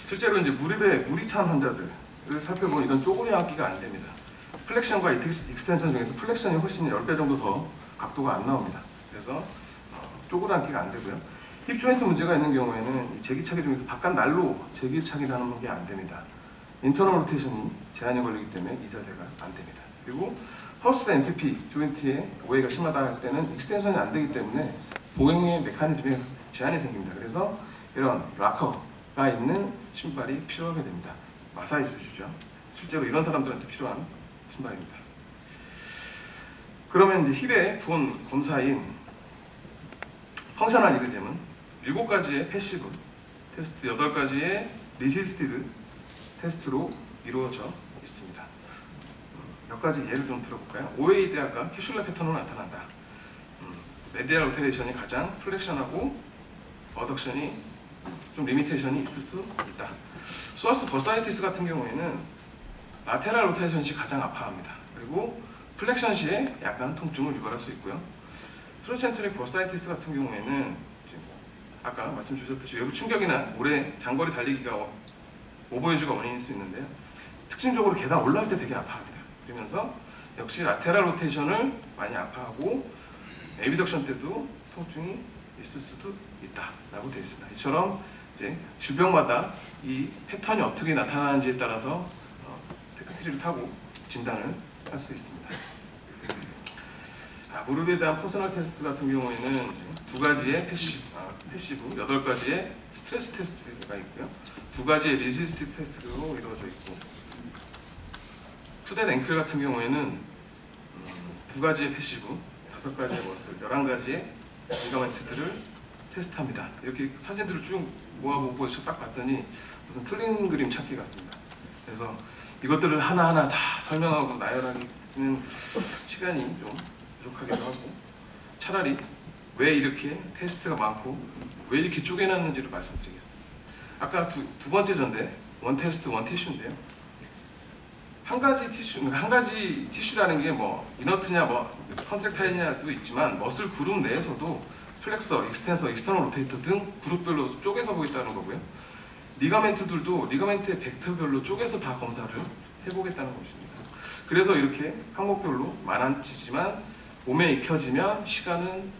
실제로 이제 무릎에 물이 찬 환자들을 살펴보면 이런 쪼그리 앉기가 안 됩니다. 플렉션과 익스텐션 중에서 플렉션이 훨씬 10배 정도 더 각도가 안 나옵니다. 그래서 쪼그리 앉기가 안 되고요. 힙 조인트 문제가 있는 경우에는 이 제기차기 중에서 바깥 날로 제기차기라는 게 안 됩니다. 인터널 로테이션이 제한이 걸리기 때문에 이 자세가 안 됩니다. 그리고 퍼스트 NTP 조인트의 오해가 심하다 할 때는 익스텐션이 안 되기 때문에 보행의 메커니즘에 제한이 생깁니다. 그래서 이런 락커가 있는 신발이 필요하게 됩니다. 마사이 슈즈죠. 실제로 이런 사람들한테 필요한 신발입니다. 그러면 이제 힙의 본 검사인 펑셔널 리그잼은 7가지의 패시브 테스트, 8가지의 리지스티드 테스트로 이루어져 있습니다. 몇 가지 예를 좀 들어볼까요? OA 대학과 캡슐라 패턴으로 나타난다. 메디얼 로테이션이 가장 플렉션하고 어덕션이 좀 리미테이션이 있을 수 있다. 소아스 버사이티스 같은 경우에는 라테랄 로테이션 시 가장 아파합니다. 그리고 플렉션 시에 약간 통증을 유발할 수 있고요. 트로센트릭 버사이티스 같은 경우에는 아까 말씀 주셨듯이 외부 충격이나 오래 장거리 달리기가 오버유즈가 원인일 수 있는데요. 특징적으로 계단 올라올 때 되게 아파합니다. 그러면서 역시 라테랄 로테이션을 많이 아파하고 에비덕션 때도 통증이 있을 수도 있다라고 되어 있습니다. 이처럼 이제 질병마다 이 패턴이 어떻게 나타나는지에 따라서 테크트리를 타고 진단을 할 수 있습니다. 무릎에 대한 퍼스널 테스트 같은 경우에는 2가지의 패시브, 8가지의 스트레스 테스트가 있고요. 2가지의 리지스티드 테스트로 이루어져 있고, 푸댓 앵클 같은 경우에는 2가지의 패시브, 5가지의 머슬, 11가지의 리가멘트들을 테스트합니다. 이렇게 사진들을 쭉 모아보고 딱 봤더니 무슨 틀린 그림 찾기 같습니다. 그래서 이것들을 하나하나 다 설명하고 나열하기는 시간이 좀 부족하기도 하고, 차라리 왜 이렇게 테스트가 많고 왜 이렇게 쪼개놨는지를 말씀드리겠습니다. 아까 두 번째 전데 원 테스트 원 티슈인데요. 한 가지 티슈라는 게 뭐 이너트냐 뭐 컨트랙타일냐도 있지만 머슬 그룹 내에서도 플렉서, 익스텐서, 익스터널 로테이터 등 그룹별로 쪼개서 보겠다는 거고요. 리가멘트들도 리가멘트의 벡터별로 쪼개서 다 검사를 해보겠다는 것입니다. 그래서 이렇게 항목별로 많아지지만 몸에 익혀지면 시간은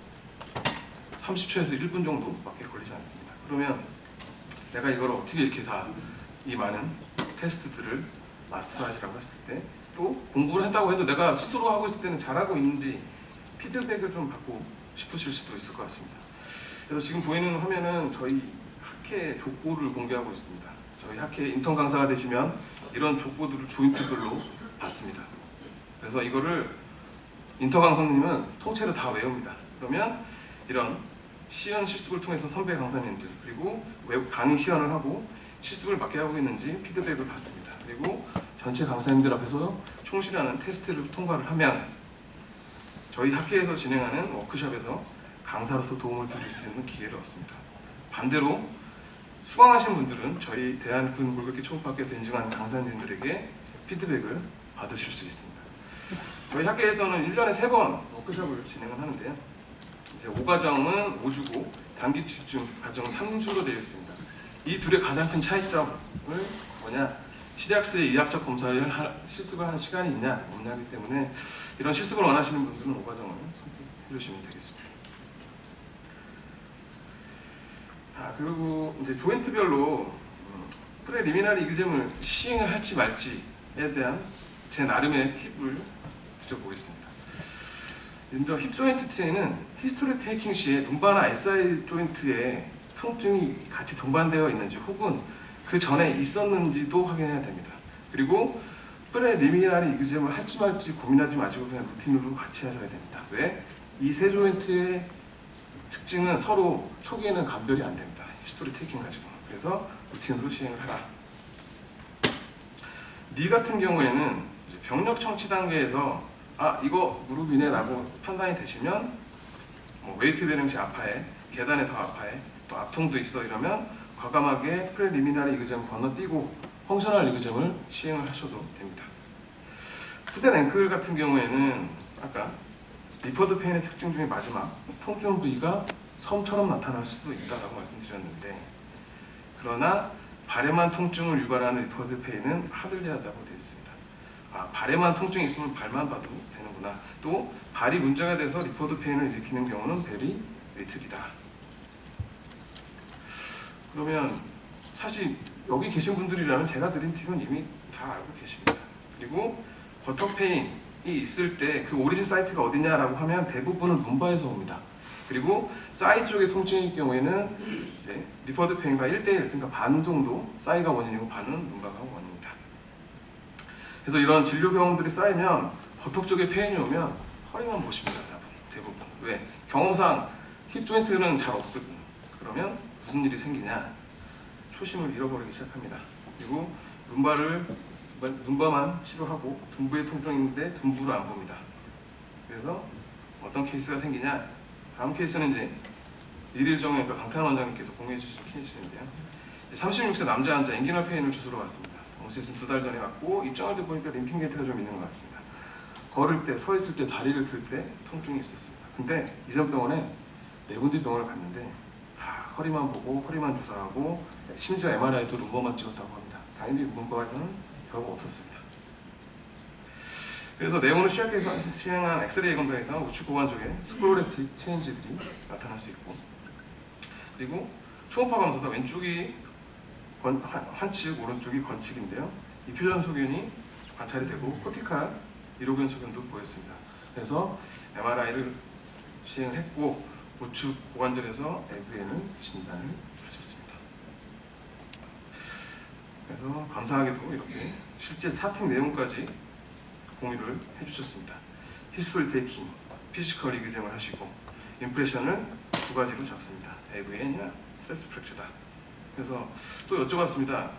30초에서 1분 정도밖에 걸리지 않습니다. 그러면 내가 이걸 어떻게 이렇게 다 이 많은 테스트들을 마스터하시라고 했을 때, 또 공부를 했다고 해도 내가 스스로 하고 있을 때는 잘하고 있는지 피드백을 좀 받고 싶으실 수도 있을 것 같습니다. 그래서 지금 보이는 화면은 저희 학회 족보를 공개하고 있습니다. 저희 학회 인턴 강사가 되시면 이런 족보들을 조인트별로 받습니다. 그래서 이거를 인턴 강사님은 통째로 다 외웁니다. 그러면 이런 시연 실습을 통해서 선배 강사님들, 그리고 강의 시연을 하고 실습을 맞게 하고 있는지 피드백을 받습니다. 그리고 전체 강사님들 앞에서 총실하는 테스트를 통과를 하면 저희 학회에서 진행하는 워크숍에서 강사로서 도움을 드릴 수 있는 기회를 얻습니다. 반대로 수강하신 분들은 저희 대한근골격기 초급학교에서 인증한 강사님들에게 피드백을 받으실 수 있습니다. 저희 학교에서는 1년에 3번 워크숍을 진행을 하는데요. 이제 5과정은 5주고 단기 집중 과정은 3주로 되어 있습니다. 이 둘의 가장 큰 차이점을 뭐냐? 시리악스의 의학적 검사를 실습을 하는 시간이 있냐 없냐기 때문에 이런 실습을 원하시는 분들은 5과정을 선택해 주시면 되겠습니다. 그리고 이제 조인트별로 프레리미나리 이그잼을 시행을 할지 말지에 대한 제 나름의 팁을 드려보겠습니다. 먼저 힙 조인트 T에는 히스토리 테이킹 시에 룸바나 SI 조인트에 통증이 같이 동반되어 있는지 혹은 그 전에 있었는지도 확인해야 됩니다. 그리고 프레리미나리 이그잼을 할지 말지 고민하지 마시고 그냥 루틴으로 같이 하셔야 됩니다. 왜? 이 세 조인트의 특징은 서로 초기에는 감별이 안 됩니다. 히스토리 테이킹 가지고. 그래서 루틴으로 시행을 하라. 니 같은 경우에는 이제 병력 청취 단계에서 이거 무릎이네 라고 판단이 되시면 뭐 웨이트 베링시 아파해, 계단에 더 아파해, 또 앞통도 있어 이러면 과감하게 프레리미나리 이그잼 건너뛰고 펑셔널 이그잼을 시행을 하셔도 됩니다. 푸드 앵클 같은 경우에는 아까 리퍼드 페인의 특징 중에 마지막 통증 부위가 섬처럼 나타날 수도 있다고 말씀드렸는데 그러나 발에만 통증을 유발하는 리퍼드 페인은 하들리하다고 되어 있습니다. 발에만 통증이 있으면 발만 봐도 되는구나. 또 발이 문제가 돼서 리퍼드 페인을 일으키는 경우는 베리 리틀이다. 그러면 사실 여기 계신 분들이라면 제가 드린 팁은 이미 다 알고 계십니다. 그리고 버터 페인이 있을 때 그 오리진 사이트가 어디냐라고 하면 대부분은 룸바에서 옵니다. 그리고 사이 쪽의 통증일 경우에는 이제 리퍼드 페인과 1대1, 그러니까 반 정도 사이가 원인이고 반은 룸바가 원인입니다. 그래서 이런 진료 경험들이 쌓이면 버터 쪽에 페인이 오면 허리만 보십니다. 대부분. 왜? 경험상 힙 조인트는 잘 없거든요. 그러면 무슨 일이 생기냐? 초심을 잃어버리기 시작합니다. 그리고 룸바만 치료하고 둔부에 통증이 있는데 둔부를 안 봅니다. 그래서 어떤 케이스가 생기냐? 다음 케이스는 이제 이일정형외과 강탄 원장님께서 공유해 주신 케이스인데요. 36세 남자 환자 인기널 페인을 주소로 왔습니다. 오시슨 2달 전에 왔고 입장할 때 보니까 림핑 게이트가 좀 있는 것 같습니다. 걸을 때, 서 있을 때, 다리를 들 때 통증이 있었습니다. 근데 2년 동안에 4군데 병원을 갔는데 다 허리만 보고 허리만 주사하고 심지어 MRI도 룸버만 찍었다고 합니다. 당연히 룸버에서는 별거 없었습니다. 그래서 내용을 시약해서 시행한 엑스레이 검사에서 우측 고관 쪽에 스크로레틱 체인지들이 나타날 수 있고 그리고 초음파 검사에서 왼쪽이 환측, 오른쪽이 건축인데요. 이퓨전 소견이 관찰이 되고 코티칼 이로견 소견도 보였습니다. 그래서 MRI를 시행을 했고 우측 고관절에서 AVN을 진단을 하셨습니다. 그래서 감사하게도 이렇게 실제 차팅 내용까지 공유를 해주셨습니다. 히스토리 테이킹, 피지컬 이그잼을 하시고 임프레션을 2가지로 잡습니다. AVN이나 스트레스 프랙처다. 그래서 또 여쭤봤습니다.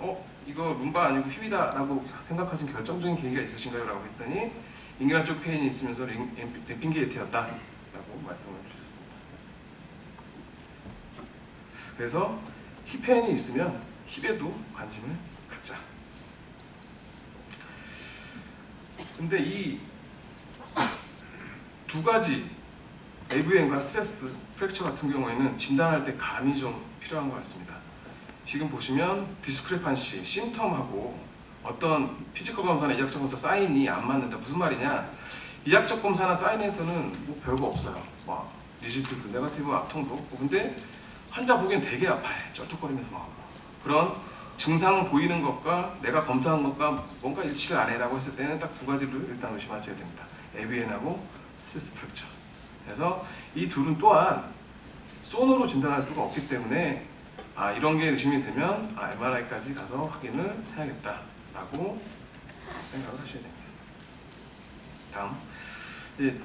이거 룸바 아니고 힙이다 라고 생각하신 결정적인 계기가 있으신가요? 라고 했더니 인기널 쪽 페인이 있으면서 림핑 게이트였다 라고 말씀을 주셨습니다. 그래서 힙 페인이 있으면 힙에도 관심을 갖자. 근데 이 2가지 AVN과 스트레스 프랙처 같은 경우에는 진단할 때 감이 좀 필요한 것 같습니다. 지금 보시면 디스크레판시, 심텀하고 어떤 피지컬 검사나 이학적 검사 사인이 안 맞는다. 무슨 말이냐? 이학적 검사나 사인에서는 뭐 별거 없어요. 뭐 리지트도 네거티브 앞통도 없고 근데 환자 보기엔 되게 아파해. 쩔뚝거리면서 막 그런 증상을 보이는 것과 내가 검사한 것과 뭔가 일치가 안 해라고 했을 때는 딱 2가지를 일단 의심하셔야 됩니다. AVN하고 스트레스 프랙처. 그래서 이 둘은 또한 소노로 진단할 수가 없기 때문에 이런 게 의심이 되면 MRI까지 가서 확인을 해야겠다라고 생각을 하셔야 됩니다. 다음, 이제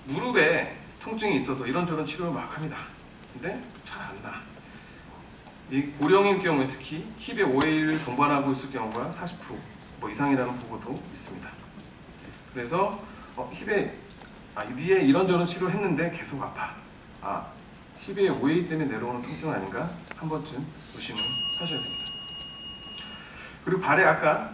무릎에 통증이 있어서 이런저런 치료를 막 합니다. 근데 잘 안 나. 이 고령인 경우에 특히 힙에 OA를 동반하고 있을 경우가 40% 이상이라는 보고도 있습니다. 그래서 힙에 니에 이런저런 치료를 했는데 계속 아파. 힙의 OA 때문에 내려오는 통증 아닌가? 한 번쯤 의심을 하셔야 됩니다. 그리고 발에 아까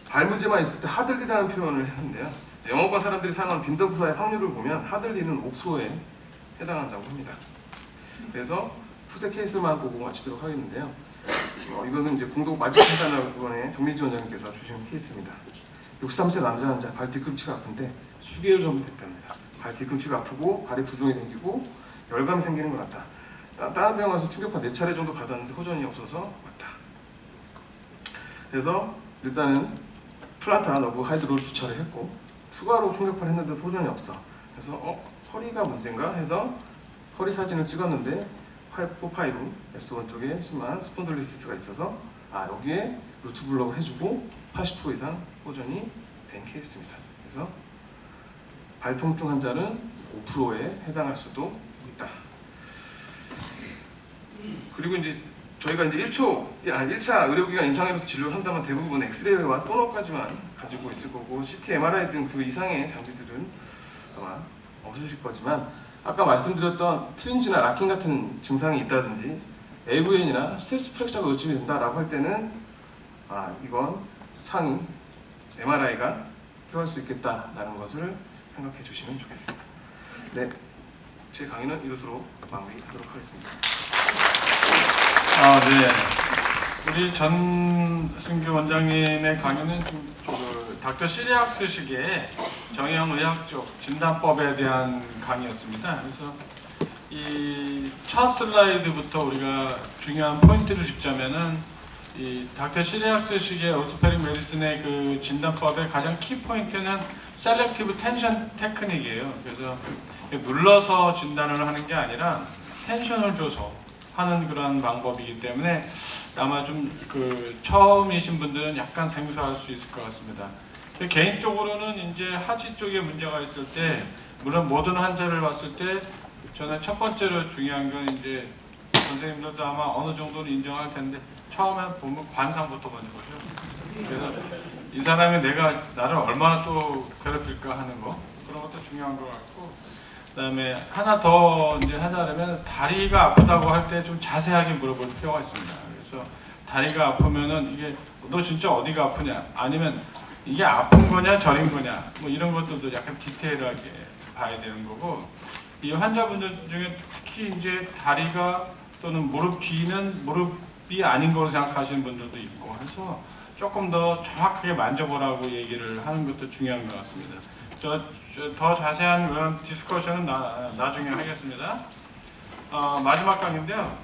발 문제만 있을 때 하들리라는 표현을 했는데요. 영어과 사람들이 사용하는 빈더 부사의 확률을 보면 하들리는 5%에 해당한다고 합니다. 그래서 푸세 케이스만 보고 마치도록 하겠는데요. 이것은 이제 공동 마취진단학원의 정민지 원장님께서 주신 케이스입니다. 63세 남자 환자, 발 뒤꿈치가 아픈데 수개월 정도 됐답니다. 발 뒤꿈치가 아프고 발에 부종이 생기고 열감이 생기는 것 같다. 다른 병원 가서 충격파 4차례 정도 받았는데 호전이 없어서 왔다. 그래서 일단은 플란타 너브 하이드로를 주차를 했고 추가로 충격파를 했는데도 호전이 없어. 그래서 허리가 문제인가 해서 허리 사진을 찍었는데 파이브 S1 쪽에 심한 스폰딜리시스가 있어서 여기에 루트 블럭을 해주고 80% 이상 호전이 된 케이스입니다. 그래서 발통증 환자는 5%에 해당할 수도 있다. 그리고 이제 저희가 이제 1차 의료기관 임상에서 진료를 한다면 대부분 엑스레이와 소노까지만 가지고 있을 거고 CT, MRI 등 그 이상의 장비들은 아마 없으실 거지만 아까 말씀드렸던 트윈지나 락킹 같은 증상이 있다든지 AVN이나 스트레스 프랙처가 의심이 된다라고 할 때는 이건 창의 MRI가 필요할 수 있겠다라는 것을 생각해 주시면 좋겠습니다. 네, 제 강의는 이것으로 마무리하도록 하겠습니다. 네. 우리 전승규 원장님의 강의는 닥터 시리악스식의 정형의학적 진단법에 대한 강의였습니다. 그래서 이 첫 슬라이드부터 우리가 중요한 포인트를 짚자면은 이 닥터 시리악스식의 오스페릭 메디슨의 그 진단법의 가장 키 포인트는 셀렉티브 텐션 테크닉이에요. 그래서 눌러서 진단을 하는 게 아니라 텐션을 줘서 하는 그런 방법이기 때문에 아마 좀 처음이신 분들은 약간 생소할 수 있을 것 같습니다. 개인적으로는 이제 하지 쪽에 문제가 있을 때, 물론 모든 환자를 봤을 때 저는 첫 번째로 중요한 건 이제 선생님들도 아마 어느 정도는 인정할 텐데 처음에 보면 관상부터 먼저 보죠. 그래서 이 사람이 나를 얼마나 또 괴롭힐까 하는 거, 그런 것도 중요한 것 같고, 그다음에 하나 더 이제 하자면 다리가 아프다고 할 때 좀 자세하게 물어볼 필요가 있습니다. 그래서 다리가 아프면은 이게 너 진짜 어디가 아프냐, 아니면 이게 아픈 거냐 저린 거냐, 뭐 이런 것들도 약간 디테일하게 봐야 되는 거고, 이 환자분들 중에 특히 이제 다리가 또는 무릎 뒤는 무릎이 아닌 걸로 생각하시는 분들도 있고 해서 조금 더 정확하게 만져보라고 얘기를 하는 것도 중요한 것 같습니다. 더 자세한 그런 디스커션은 나중에 하겠습니다. 마지막 강의인데요.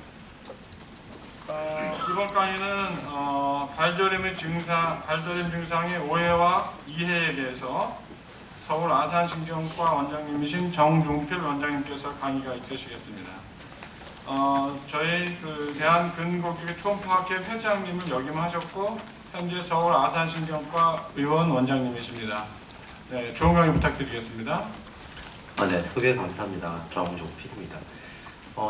이번 강의는 발저림 증상의 오해와 이해에 대해서 서울 아산신경과 원장님이신 정종필 원장님께서 강의가 있으시겠습니다. 저희 대한근고기계 초음파학회 회장님을 역임하셨고 현재 서울 아산신경과 의원 원장님이십니다. 네, 좋은 강의 부탁드리겠습니다. 네, 소개 감사합니다. 정종필입니다.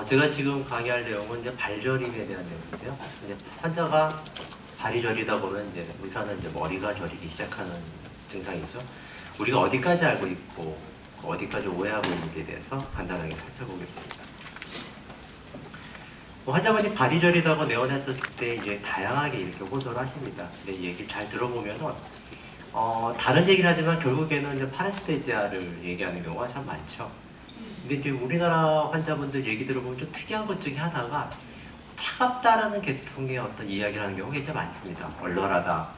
제가 지금 강의할 내용은 이제 발저림에 대한 내용인데요. 이제 환자가 발이 저리다 보면 이제 의사는 이제 머리가 저리기 시작하는 증상이죠. 우리가 어디까지 알고 있고 어디까지 오해하고 있는지에 대해서 간단하게 살펴보겠습니다. 환자분이 발이 저리다고 내원했었을 때 이제 다양하게 이렇게 호소를 하십니다. 근데 이 얘기를 잘 들어보면은 다른 얘기를 하지만 결국에는 이제 파레스테지아를 얘기하는 경우가 참 많죠. 근데 이제 우리나라 환자분들 얘기 들어보면 좀 특이한 것 중에 하나가 차갑다라는 계통의 어떤 이야기를 하는 경우가 굉장히 많습니다. 얼얼하다,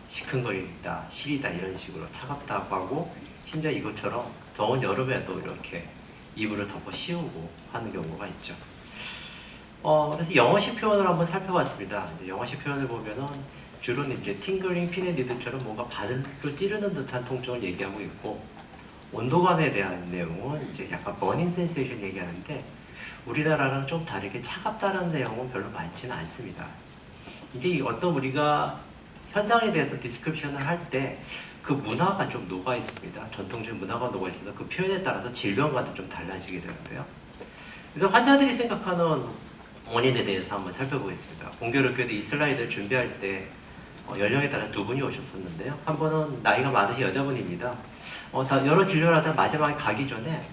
시큰거린다, 시리다 이런 식으로 차갑다고 하고, 심지어 이것처럼 더운 여름에도 이렇게 이불을 덮어 씌우고 하는 경우가 있죠. 그래서 영어식 표현을 한번 살펴봤습니다. 이제 영어식 표현을 보면은 주로는 이제 팅글링, 핀앤니들처럼 뭔가 발을 찌르는 듯한 통증을 얘기하고 있고, 온도감에 대한 내용은 이제 약간 버닝 센세이션 얘기하는데 우리나라랑 좀 다르게 차갑다는 내용은 별로 많지는 않습니다. 이제 어떤 우리가 현상에 대해서 디스크립션을 할 때 그 문화가 좀 녹아 있습니다. 전통적인 문화가 녹아 있어서 그 표현에 따라서 질병과도 좀 달라지게 되는데요. 그래서 환자들이 생각하는 원인에 대해서 한번 살펴보겠습니다. 공교롭게도 이 슬라이드를 준비할 때 연령에 따라 두 분이 오셨었는데요. 한 분은 나이가 많으신 여자분입니다. 다 여러 진료를 하다 마지막에 가기 전에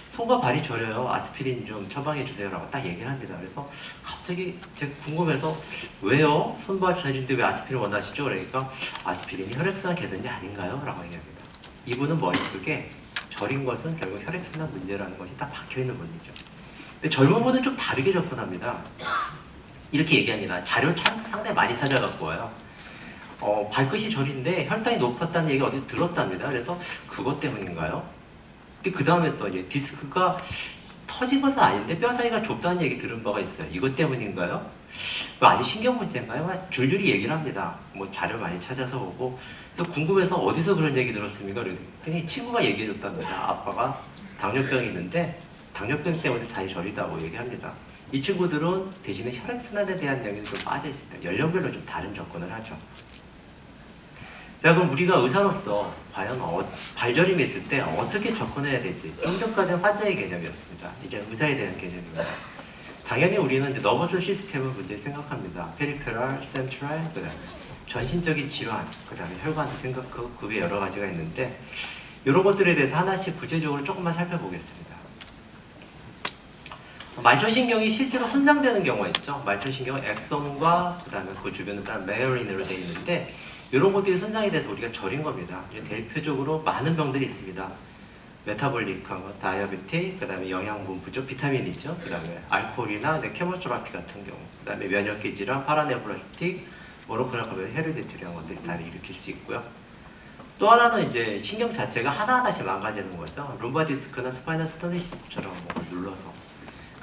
손과 발이 저려요. 아스피린 좀 처방해 주세요라고 딱 얘기를 합니다. 그래서 갑자기 제가 궁금해서 왜요? 손발이 저리는데 왜 아스피린 원하시죠? 그러니까 아스피린이 혈액순환 개선제 아닌가요? 라고 얘기합니다. 이분은 머릿속에 저린 것은 결국 혈액순환 문제라는 것이 딱 박혀있는 문제죠. 근데 젊은 분은 좀 다르게 접근합니다. 이렇게 얘기합니다. 자료 상당히 많이 찾아갖고 와요. 발끝이 저린데 혈당이 높았다는 얘기 어디 들었답니다. 그래서 그것 때문인가요? 근데 그 다음에 또 이제 디스크가 터진 것은 아닌데 뼈 사이가 좁다는 얘기 들은 바가 있어요. 이것 때문인가요? 아니 신경 문제인가요? 막 줄줄이 얘기를 합니다. 뭐 자료 많이 찾아서 보고 그래서 궁금해서 어디서 그런 얘기 들었습니까? 그랬더니 친구가 얘기해줬답니다. 아빠가 당뇨병이 있는데 당뇨병 때문에 다리 저리다고 얘기합니다. 이 친구들은 대신에 혈액순환에 대한 내용이 좀 빠져 있습니다. 연령별로 좀 다른 접근을 하죠. 자, 그럼 우리가 의사로서 과연 발저림이 있을 때 어떻게 접근해야 될지 좀 전까지는 환자의 개념이었습니다. 이제 의사에 대한 개념입니다. 당연히 우리는 이제 너버스 시스템을 문제 생각합니다. 페리페럴, 센트럴, 그다음에 전신적인 질환, 그다음에 혈관 생각하고 그 외에 여러 가지가 있는데 이런 것들에 대해서 하나씩 구체적으로 조금만 살펴보겠습니다. 말초신경이 실제로 손상되는 경우가 있죠. 말초신경은 엑손과 그다음에 그 주변은 다른 메어린으로 되어 있는데 이런 것들이 손상이 돼서 우리가 저린 겁니다. 대표적으로 많은 병들이 있습니다. 메타볼릭한 거, 다이아베틱, 그다음에 영양분 부족, 비타민이죠. 그다음에 알코올이나 케모테라피 같은 경우, 그다음에 면역기 질환, 파라네플라스틱, 모노크로나면 헤르디트리한 것들이 다 일으킬 수 있고요. 또 하나는 이제 신경 자체가 하나하나씩 망가지는 거죠. 룸바 디스크나 스파이널 스토니시스처럼 뭐 눌러서.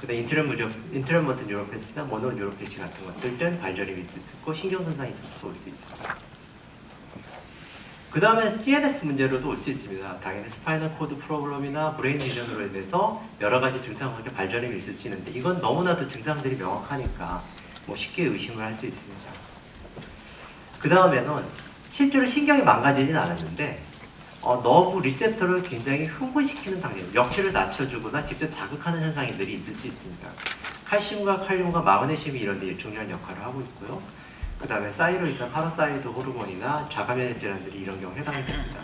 그다음에 인트레먼트 뉴로패스나 모노 뉴로패치 같은 것들 발저림이 있을 수 있고 신경 손상이 있을 수도 올 수 있습니다. 그 다음에 CNS 문제로도 올 수 있습니다. 당연히 스파이널 코드 프로블럼이나 브레인 리전으로 인해서 여러 가지 증상과 발전이 있을 수 있는데 이건 너무나도 증상들이 명확하니까 뭐 쉽게 의심을 할 수 있습니다. 그 다음에는 실제로 신경이 망가지진 않았는데 너브 리셉터를 굉장히 흥분시키는 방향, 역치를 낮춰주거나 직접 자극하는 현상들이 있을 수 있습니다. 칼슘과 칼륨과 마그네슘이 이런 데 중요한 역할을 하고 있고요. 그 다음에 사이로이드나 파라사이드 호르몬이나 좌감면 질환들이 이런 경우에 해당이 됩니다.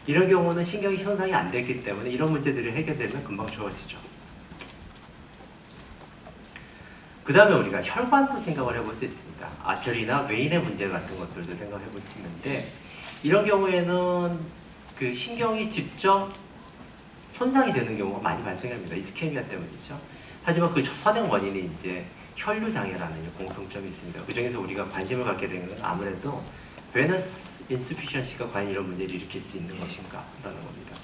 이런 경우는 신경이 손상이 안 됐기 때문에 이런 문제들이 해결되면 금방 좋아지죠. 그 다음에 우리가 혈관도 생각을 해볼 수 있습니다. 아처리나 웨인의 문제 같은 것들도 생각을 해볼 수 있는데 이런 경우에는 그 신경이 직접 손상이 되는 경우가 많이 발생합니다. 이스케미아 때문이죠. 하지만 그 선행 원인이 이제 혈류 장애라는 공통점이 있습니다. 그 중에서 우리가 관심을 갖게 되는 건 아무래도 베너스 인스피션시가 과연 이런 문제를 일으킬 수 있는 것인가라는 겁니다.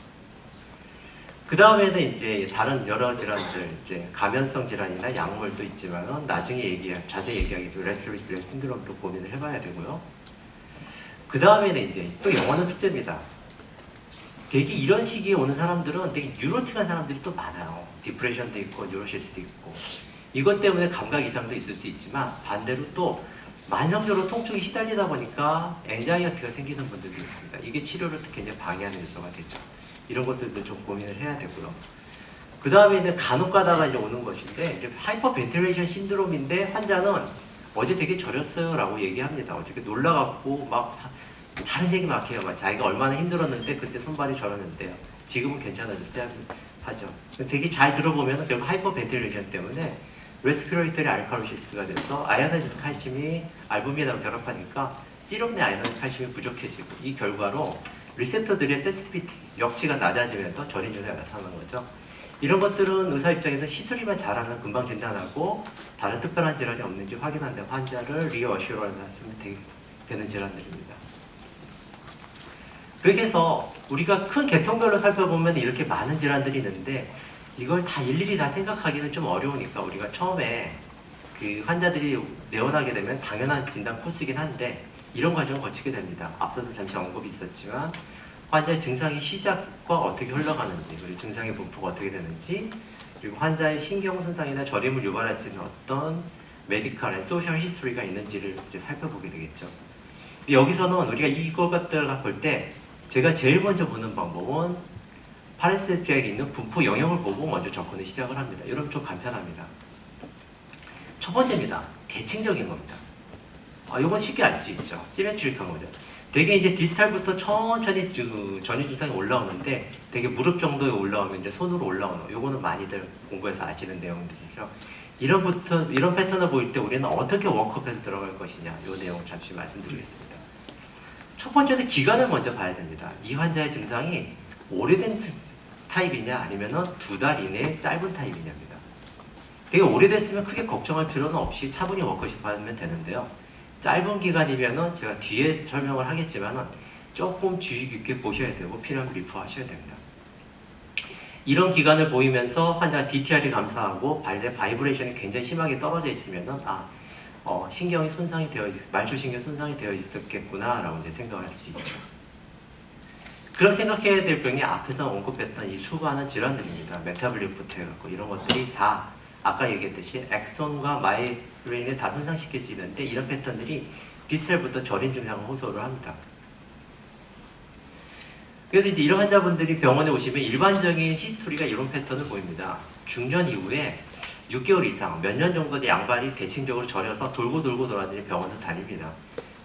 그 다음에는 이제 다른 여러 질환들, 이제 감염성 질환이나 약물도 있지만은 나중에 자세히 얘기하기도 레스피레이터리 신드롬도 고민을 해봐야 되고요. 그 다음에는 이제 또 영어는 숙제입니다. 되게 이런 시기에 오는 사람들은 되게 뉴로틱한 사람들이 또 많아요. 디프레션도 있고 뉴로시스도 있고. 이것 때문에 감각 이상도 있을 수 있지만 반대로 또 만성적으로 통증이 시달리다 보니까 엔자이어티가 생기는 분들도 있습니다. 이게 치료를 굉장히 방해하는 요소가 되죠. 이런 것들도 좀 고민을 해야 되고요. 그 다음에는 간혹 가다가 이제 오는 것인데 이제 하이퍼벤틸레이션 신드롬인데 환자는 어제 되게 저렸어요 라고 얘기합니다. 어저께 놀라갖고 막 다른 얘기 막 해요. 막 자기가 얼마나 힘들었는데 그때 손발이 저렸는데요. 지금은 괜찮아졌어요 하죠. 되게 잘 들어보면 결국 하이퍼벤틸레이션 때문에 레스피레이터리 알칼로시스가 돼서 아이오나이즈드 칼슘이 알부민하고 결합하니까 시럽 내 아이오나이즈드 칼슘이 부족해지고 이 결과로 리셉터들의 센시티비티, 역치가 낮아지면서 저린 증상이 나타나는 거죠. 이런 것들은 의사 입장에서 시술이만 잘하면 금방 진단하고 다른 특별한 질환이 없는지 확인한 다음 환자를 리어어슈어를 하시면 되는 질환들입니다. 그렇게 해서 우리가 큰 계통별로 살펴보면 이렇게 많은 질환들이 있는데 이걸 다 일일이 다 생각하기는 좀 어려우니까 우리가 처음에 그 환자들이 내원하게 되면 당연한 진단 코스이긴 한데 이런 과정을 거치게 됩니다. 앞서서 잠시 언급이 있었지만 환자의 증상의 시작과 어떻게 흘러가는지 그리고 증상의 분포가 어떻게 되는지 그리고 환자의 신경 손상이나 저림을 유발할 수 있는 어떤 메디컬, 소셜 히스토리가 있는지를 이제 살펴보게 되겠죠. 근데 여기서는 우리가 이걸 갖다가 볼 때 제가 제일 먼저 보는 방법은 파라시티아에 있는 분포 영역을 보고 먼저 접근을 시작을 합니다. 이러면 좀 간편합니다. 첫 번째입니다. 대칭적인 겁니다. 이건 쉽게 알 수 있죠. 시메트릭한 거죠. 되게 이제 디스탈부터 천천히 전이 증상이 올라오는데 되게 무릎 정도에 올라오면 이제 손으로 올라오는 거. 요거는 많이들 공부해서 아시는 내용들이죠. 이런 패턴을 보일 때 우리는 어떻게 워크업해서 들어갈 것이냐 이 내용을 잠시 말씀드리겠습니다. 첫 번째는 기간을 먼저 봐야 됩니다. 이 환자의 증상이 오래된 타입이냐 아니면은 2달 이내 짧은 타입이냐입니다. 되게 오래됐으면 크게 걱정할 필요는 없이 차분히 워크숍 하면 되는데요. 짧은 기간이면은 제가 뒤에 설명을 하겠지만은 조금 주의 깊게 보셔야 되고 필요하면 리프하셔야 됩니다. 이런 기간을 보이면서 환자가 DTR이 감소하고 발대 바이브레이션이 굉장히 심하게 떨어져 있으면은 신경이 손상이 되어 말초신경 손상이 되어 있었겠구나라고 이제 생각을 할 수 있죠. 그럼 생각해야 될 병이 앞에서 언급했던 이 수많은 질환들입니다. 메타블릭부터 해갖고 이런 것들이 다 아까 얘기했듯이 엑손과 마이브레인을 다 손상시킬 수 있는데 이런 패턴들이 B셀부터 절인 증상을 호소를 합니다. 그래서 이제 이런 환자분들이 병원에 오시면 일반적인 히스토리가 이런 패턴을 보입니다. 중년 이후에 6개월 이상, 몇 년 정도 양발이 대칭적으로 저려서 돌고 돌아다니는 병원을 다닙니다.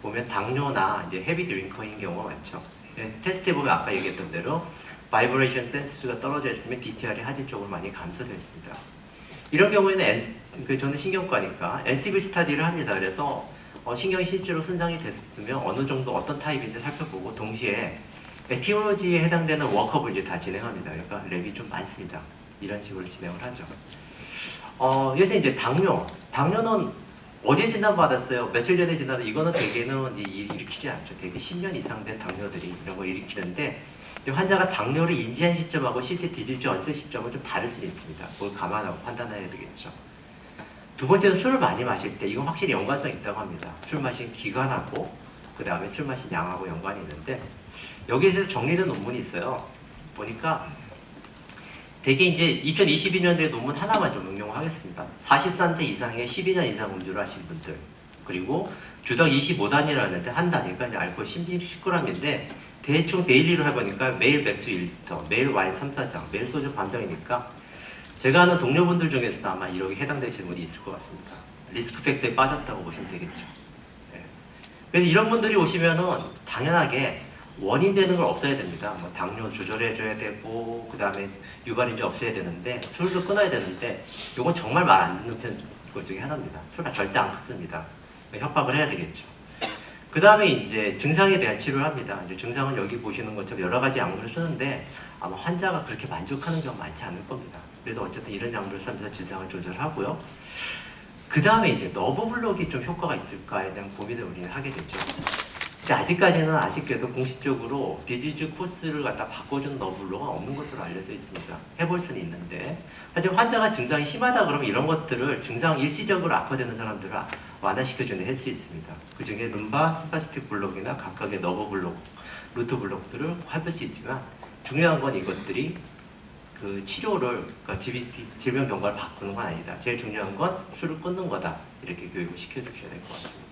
보면 당뇨나 이제 헤비 드링커인 경우가 많죠. 테스트해 보면 아까 얘기했던 대로 바이브레이션 센스가 떨어져 있으면 DTR이 하지 쪽으로 많이 감소되어 있습니다. 이런 경우에는 저는 신경과니까 NCB 스타디를 합니다. 그래서 신경이 실제로 손상이 됐으면 어느 정도 어떤 타입인지 살펴보고 동시에 에티올로지에 해당되는 워크업을 이제 다 진행합니다. 그러니까 랩이 좀 많습니다. 이런 식으로 진행을 하죠. 그래서 이제 당뇨는 어제 진단받았어요. 며칠 전에 진단받았어요. 이거는 대개는 이제 일으키지 않죠. 대개 10년 이상 된 당뇨들이 이런 걸 일으키는데 환자가 당뇨를 인지한 시점하고 실제 디지즈 언셋 시점은 좀 다를 수 있습니다. 그걸 감안하고 판단해야 되겠죠. 두 번째는 술을 많이 마실 때 이건 확실히 연관성이 있다고 합니다. 술 마신 기간하고 그 다음에 술 마신 양하고 연관이 있는데 여기에서 정리된 논문이 있어요. 보니까 대개 이제 2022년도에 논문 하나만 좀 응용하겠습니다. 43세 이상의 12년 이상 음주를 하신 분들 그리고 주당 25단이라는데 한 단위가 이제 알코올 10g인데 대충 데일리로 해보니까 매일 맥주 1리터, 매일 와인 3-4잔, 매일 소주 반병이니까 제가 아는 동료분들 중에서도 아마 이렇게 해당되시는 분이 있을 것 같습니다. 리스크 팩터에 빠졌다고 보시면 되겠죠. 그래서 이런 분들이 오시면은 당연하게 원인 되는 걸 없애야 됩니다. 뭐 당뇨 조절해줘야 되고 그 다음에 유발인지 없애야 되는데 술도 끊어야 되는데 이건 정말 말 안 듣는 것 중에 하나입니다. 술은 절대 안 끊습니다. 협박을 해야 되겠죠. 그 다음에 이제 증상에 대한 치료를 합니다. 이제 증상은 여기 보시는 것처럼 여러 가지 약물을 쓰는데 아마 환자가 그렇게 만족하는 경우가 많지 않을 겁니다. 그래도 어쨌든 이런 약물을 쓰면서 증상을 조절하고요. 그 다음에 이제 너브 블록이 좀 효과가 있을까에 대한 고민을 우리는 하게 되죠. 근데 아직까지는 아쉽게도 공식적으로 디지즈 코스를 갖다 바꿔주는 너브 블록은 없는 것으로 알려져 있습니다. 해볼 수는 있는데 하지만 환자가 증상이 심하다 그러면 이런 것들을 증상 일시적으로 악화되는 사람들을 완화시켜주는 할 수 있습니다. 그 중에 룸바, 스파스틱 블록이나 각각의 너브 블록, 루트 블록들을 해볼 수 있지만 중요한 건 이것들이 그 치료를 그러니까 질병 경과를 바꾸는 건 아니다. 제일 중요한 건 술을 끊는 거다. 이렇게 교육을 시켜주셔야 될 것 같습니다.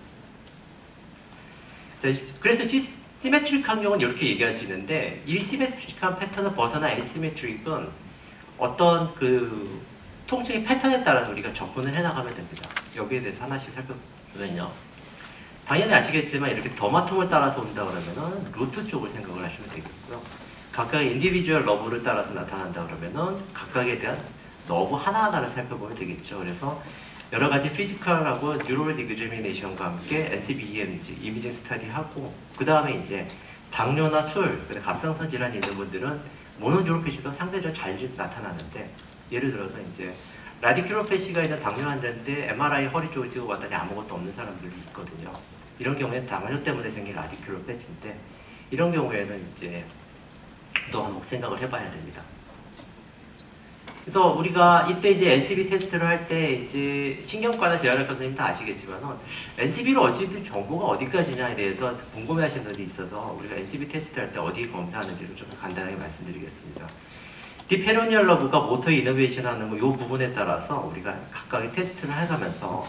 자, 그래서 시메트릭한 경우는 이렇게 얘기할 수 있는데 이 시메트릭한 패턴을 벗어나 에시메트릭은 어떤 그 통증의 패턴에 따라서 우리가 접근을 해나가면 됩니다. 여기에 대해서 하나씩 살펴보면요. 당연히 아시겠지만 이렇게 더마통을 따라서 온다 그러면은 루트 쪽을 생각을 하시면 되겠고요. 각각의 인디비주얼 러브를 따라서 나타난다 그러면은 각각에 대한 러브 하나하나를 살펴보면 되겠죠. 그래서 여러 가지 피지컬하고 뉴로로직 이그제미네이션과 함께 NCBEMG, 이미징 스터디하고 그 다음에 이제 당뇨나 술, 갑상선 질환이 있는 분들은 모노뉴로패시도 상대적으로 잘 나타나는데 예를 들어서 이제 라디큘로패시가 있는 당뇨 환자인데 MRI 허리 쪽을 찍어봤더니 아무것도 없는 사람들이 있거든요. 이런 경우에는 당뇨 때문에 생긴 라디큘로패시인데 이런 경우에는 이제 또 한번 생각을 해봐야 됩니다. 그래서 우리가 이때 이제 NCB 테스트를 할 때 이제 신경과나 재활의과 선생님 다 아시겠지만은 NCB로 올 수 있는 정보가 어디까지냐에 대해서 궁금해하시는 분들이 있어서 우리가 NCB 테스트 할 때 어디 검사하는지를 좀 간단하게 말씀드리겠습니다. 딥페로니얼 러브가 모터 이너베이션 하는 거 이 부분에 따라서 우리가 각각의 테스트를 해가면서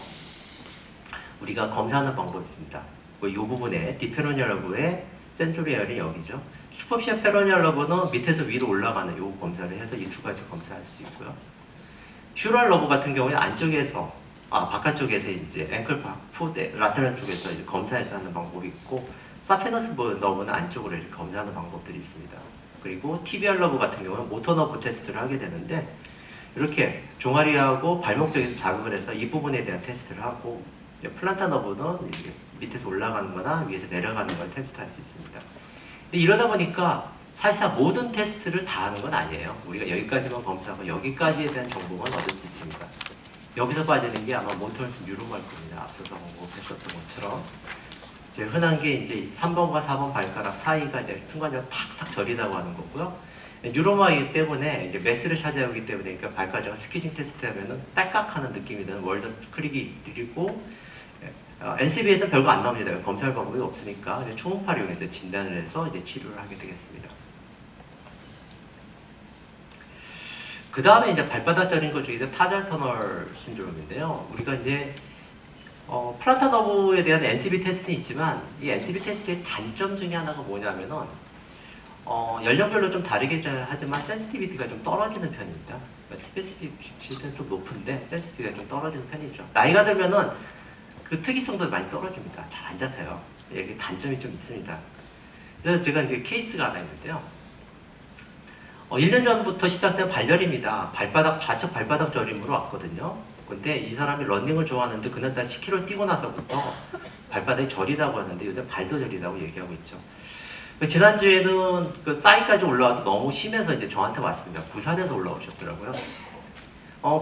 우리가 검사하는 방법이 있습니다. 이 부분에 딥페로니얼 러브의 센소리얼이 여기죠. 슈퍼피아 페로니얼 러브는 밑에서 위로 올라가는 요 검사를 해서 이 두 가지 검사할 수 있고요. 슈럴 러브 같은 경우에 안쪽에서 바깥쪽에서 이제 앵클파, 풋, 라테럴 쪽에서 이제 검사해서 하는 방법이 있고 사페너스 러브는 안쪽으로 이렇게 검사하는 방법들이 있습니다. 그리고 티비알 러브 같은 경우는 모터 너브 테스트를 하게 되는데 이렇게 종아리하고 발목 쪽에서 자극을 해서 이 부분에 대한 테스트를 하고 플란타 너브는 밑에서 올라가는 거나 위에서 내려가는 걸 테스트할 수 있습니다. 근데 이러다 보니까 사실상 모든 테스트를 다 하는 건 아니에요. 우리가 여기까지만 검사하고 여기까지에 대한 정보만 얻을 수 있습니다. 여기서 빠지는 게 아마 모터스 뉴로말 겁니다. 앞서서 언급했었던 것처럼 이제 흔한 게 이제 3번과 4번 발가락 사이가 이제 순간적으로 탁탁 저리다고 하는 거고요. 뉴로마이기 때문에 이제 매스를 차지하기 때문에 그러니까 발가락 스퀴징 테스트 하면은 딸깍하는 느낌이 드는 월더스 클릭이 느리고 NCB에서 별거 안 나옵니다. 검사할 방법이 없으니까 초음파를 이용해서 진단을 해서 이제 치료를 하게 되겠습니다. 그 다음에 이제 발바닥 저린 것 중에서 타잘 터널 신드롬인데요. 우리가 이제 플란타 너브에 대한 NCB 테스트는 있지만 이 NCB 테스트의 단점 중에 하나가 뭐냐면은 연령별로 좀 다르게 하지만 센시티비티가 좀 떨어지는 편입니다. 스페시피티는 좀 높은데 센시티비티가 좀 떨어지는 편이죠. 나이가 들면은 그 특이성도 많이 떨어집니다. 잘 안 잡혀요. 이게 단점이 좀 있습니다. 그래서 제가 이제 케이스가 하나 있는데요. 1년 전부터 시작된 발저림입니다. 좌측 발바닥 저림으로 왔거든요. 근데 이 사람이 러닝을 좋아하는데 그날따라 10km 뛰고 나서부터 발바닥이 저리다고 하는데 요새 발도 저리다고 얘기하고 있죠. 지난주에는 그 싸이까지 올라와서 너무 심해서 이제 저한테 왔습니다. 부산에서 올라오셨더라고요.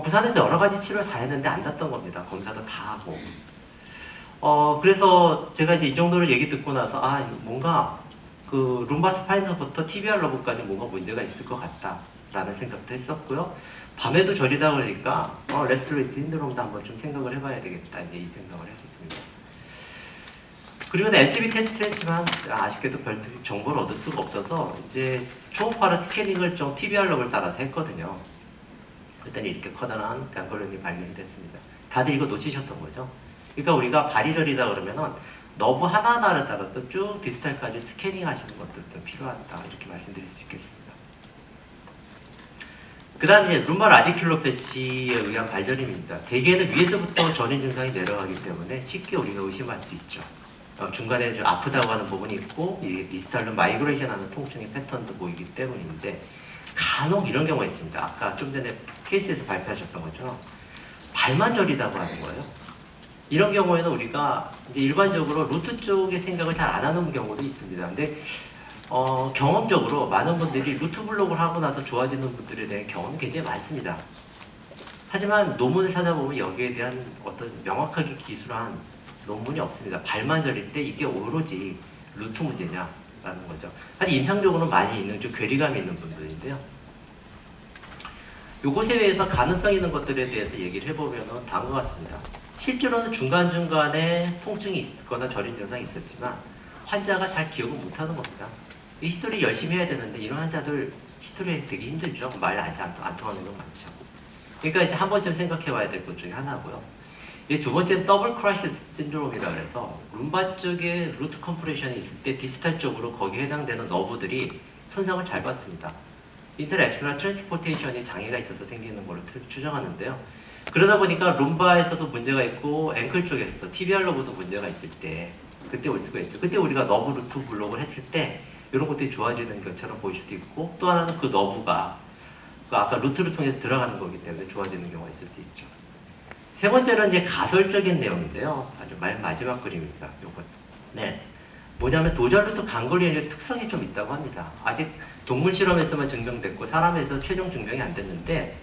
부산에서 여러 가지 치료 다 했는데 안 닿던 겁니다. 검사도 다 하고. 그래서 제가 이제 이 정도로 얘기 듣고 나서 뭔가 그 룸바 스파이너부터 TBR 러브까지 뭔가 문제가 있을 것 같다라는 생각도 했었고요. 밤에도 저리다 그러니까 레스토레이스 신드롬도 한번 좀 생각을 해봐야 되겠다 이제 이 생각을 했었습니다. 그리고 NCB 테스트를 했지만 아쉽게도 별 정보를 얻을 수가 없어서 이제 초음파로 스캐닝을 좀 TBR 러브를 따라서 했거든요. 그랬더니 이렇게 커다란 ganglion이 발견이 됐습니다. 다들 이거 놓치셨던 거죠? 그러니까 우리가 발이 저리다 그러면은 너브 하나하나를 따라서 쭉 디스탈까지 스캐닝 하시는 것들도 필요하다 이렇게 말씀드릴 수 있겠습니다. 그 다음에 룸바 라디큘로패시에 의한 발저림입니다. 대개는 위에서부터 전인 증상이 내려가기 때문에 쉽게 우리가 의심할 수 있죠. 중간에 좀 아프다고 하는 부분이 있고 이게 디스탈로 마이그레이션 하는 통증의 패턴도 보이기 때문인데 간혹 이런 경우가 있습니다. 아까 좀 전에 케이스에서 발표하셨던 것처럼 발만 저리다고 하는 거예요. 이런 경우에는 우리가 이제 일반적으로 루트 쪽의 생각을 잘 안 하는 경우도 있습니다. 근데 경험적으로 많은 분들이 루트 블록을 하고 나서 좋아지는 분들에 대한 경험이 굉장히 많습니다. 하지만 논문을 찾아보면 여기에 대한 어떤 명확하게 기술한 논문이 없습니다. 발만 저릴 때 이게 오로지 루트 문제냐라는 거죠. 사실 임상적으로는 많이 있는 좀 괴리감이 있는 분들인데요. 요것에 대해서 가능성 있는 것들에 대해서 얘기를 해보면 다음과 같습니다. 실제로는 중간중간에 통증이 있거나 저린 증상이 있었지만 환자가 잘 기억을 못하는 겁니다. 이 히스토리 열심히 해야 되는데 이런 환자들 히스토리 되게 힘들죠. 말 안 통하는 건 많죠. 그러니까 이제 한 번쯤 생각해 봐야 될 것 중에 하나고요. 두 번째는 더블 크라이시스 신드롬이라 그래서 룸바 쪽에 루트 컴프레션이 있을 때 디스탈 쪽으로 거기에 해당되는 너브들이 손상을 잘 받습니다. 인터랙션이나 트랜스포테이션이 장애가 있어서 생기는 걸로 추정하는데요. 그러다 보니까 룸바에서도 문제가 있고 앵클 쪽에서도 TBR 러브도 문제가 있을 때 그때 올 수가 있죠. 그때 우리가 너브 루트 블록을 했을 때 이런 것들이 좋아지는 것처럼 보일 수도 있고 또 하나는 그 너브가 아까 루트를 통해서 들어가는 거기 때문에 좋아지는 경우가 있을 수 있죠. 세 번째는 이제 가설적인 내용인데요. 아주 마지막 그림입니다. 요것. 네. 뭐냐면 도저루트 간글리언의 특성이 좀 있다고 합니다. 아직 동물 실험에서만 증명됐고 사람에서 최종 증명이 안 됐는데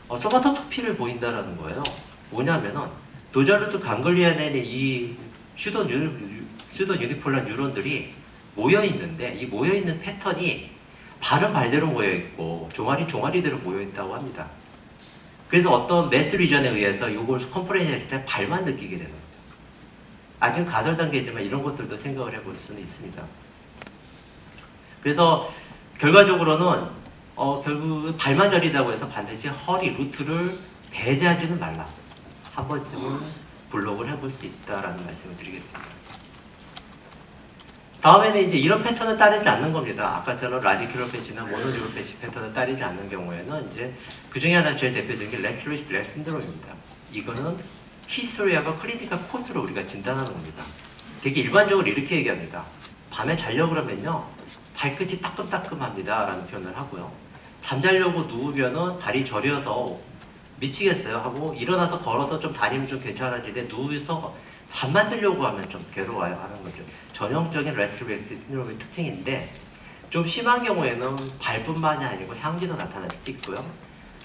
소마토토피를 보인다라는 거예요. 뭐냐면은 도저루트 간글리언의 이 슈도 유니폴라 뉴런들이 모여 있는데 이 모여 있는 패턴이 발은 발대로 모여 있고 종아리대로 모여 있다고 합니다. 그래서 어떤 매스 리전에 의해서 이걸 컴프레션 했을 때 발만 느끼게 되는 거죠. 아직은 가설 단계지만 이런 것들도 생각을 해볼 수는 있습니다. 그래서 결과적으로는 결국 발만 저리다고 해서 반드시 허리 루트를 배제하지는 말라. 한 번쯤은 블록을 해볼 수 있다라는 말씀을 드리겠습니다. 다음에는 이제 이런 패턴을 따르지 않는 겁니다. 아까처럼 라디큘로패시나 모노뉴로패시 패턴을 따르지 않는 경우에는 이제 그 중에 하나 제일 대표적인 게 레스토레이스 렉 신드롬입니다. 이거는 히스토리아가 클리니컬 코스로 우리가 진단하는 겁니다. 되게 일반적으로 이렇게 얘기합니다. 밤에 자려고 그러면요 발끝이 따끔따끔합니다 라는 표현을 하고요. 잠자려고 누우면은 발이 저려서 미치겠어요 하고 일어나서 걸어서 좀 다니면 좀 괜찮아지는데 누워서 잠만 들려고 하면 좀 괴로워요 하는 거죠. 전형적인 레스토레이스 신드롬의 특징인데 좀 심한 경우에는 발뿐만이 아니고 상지도 나타날 수도 있고요.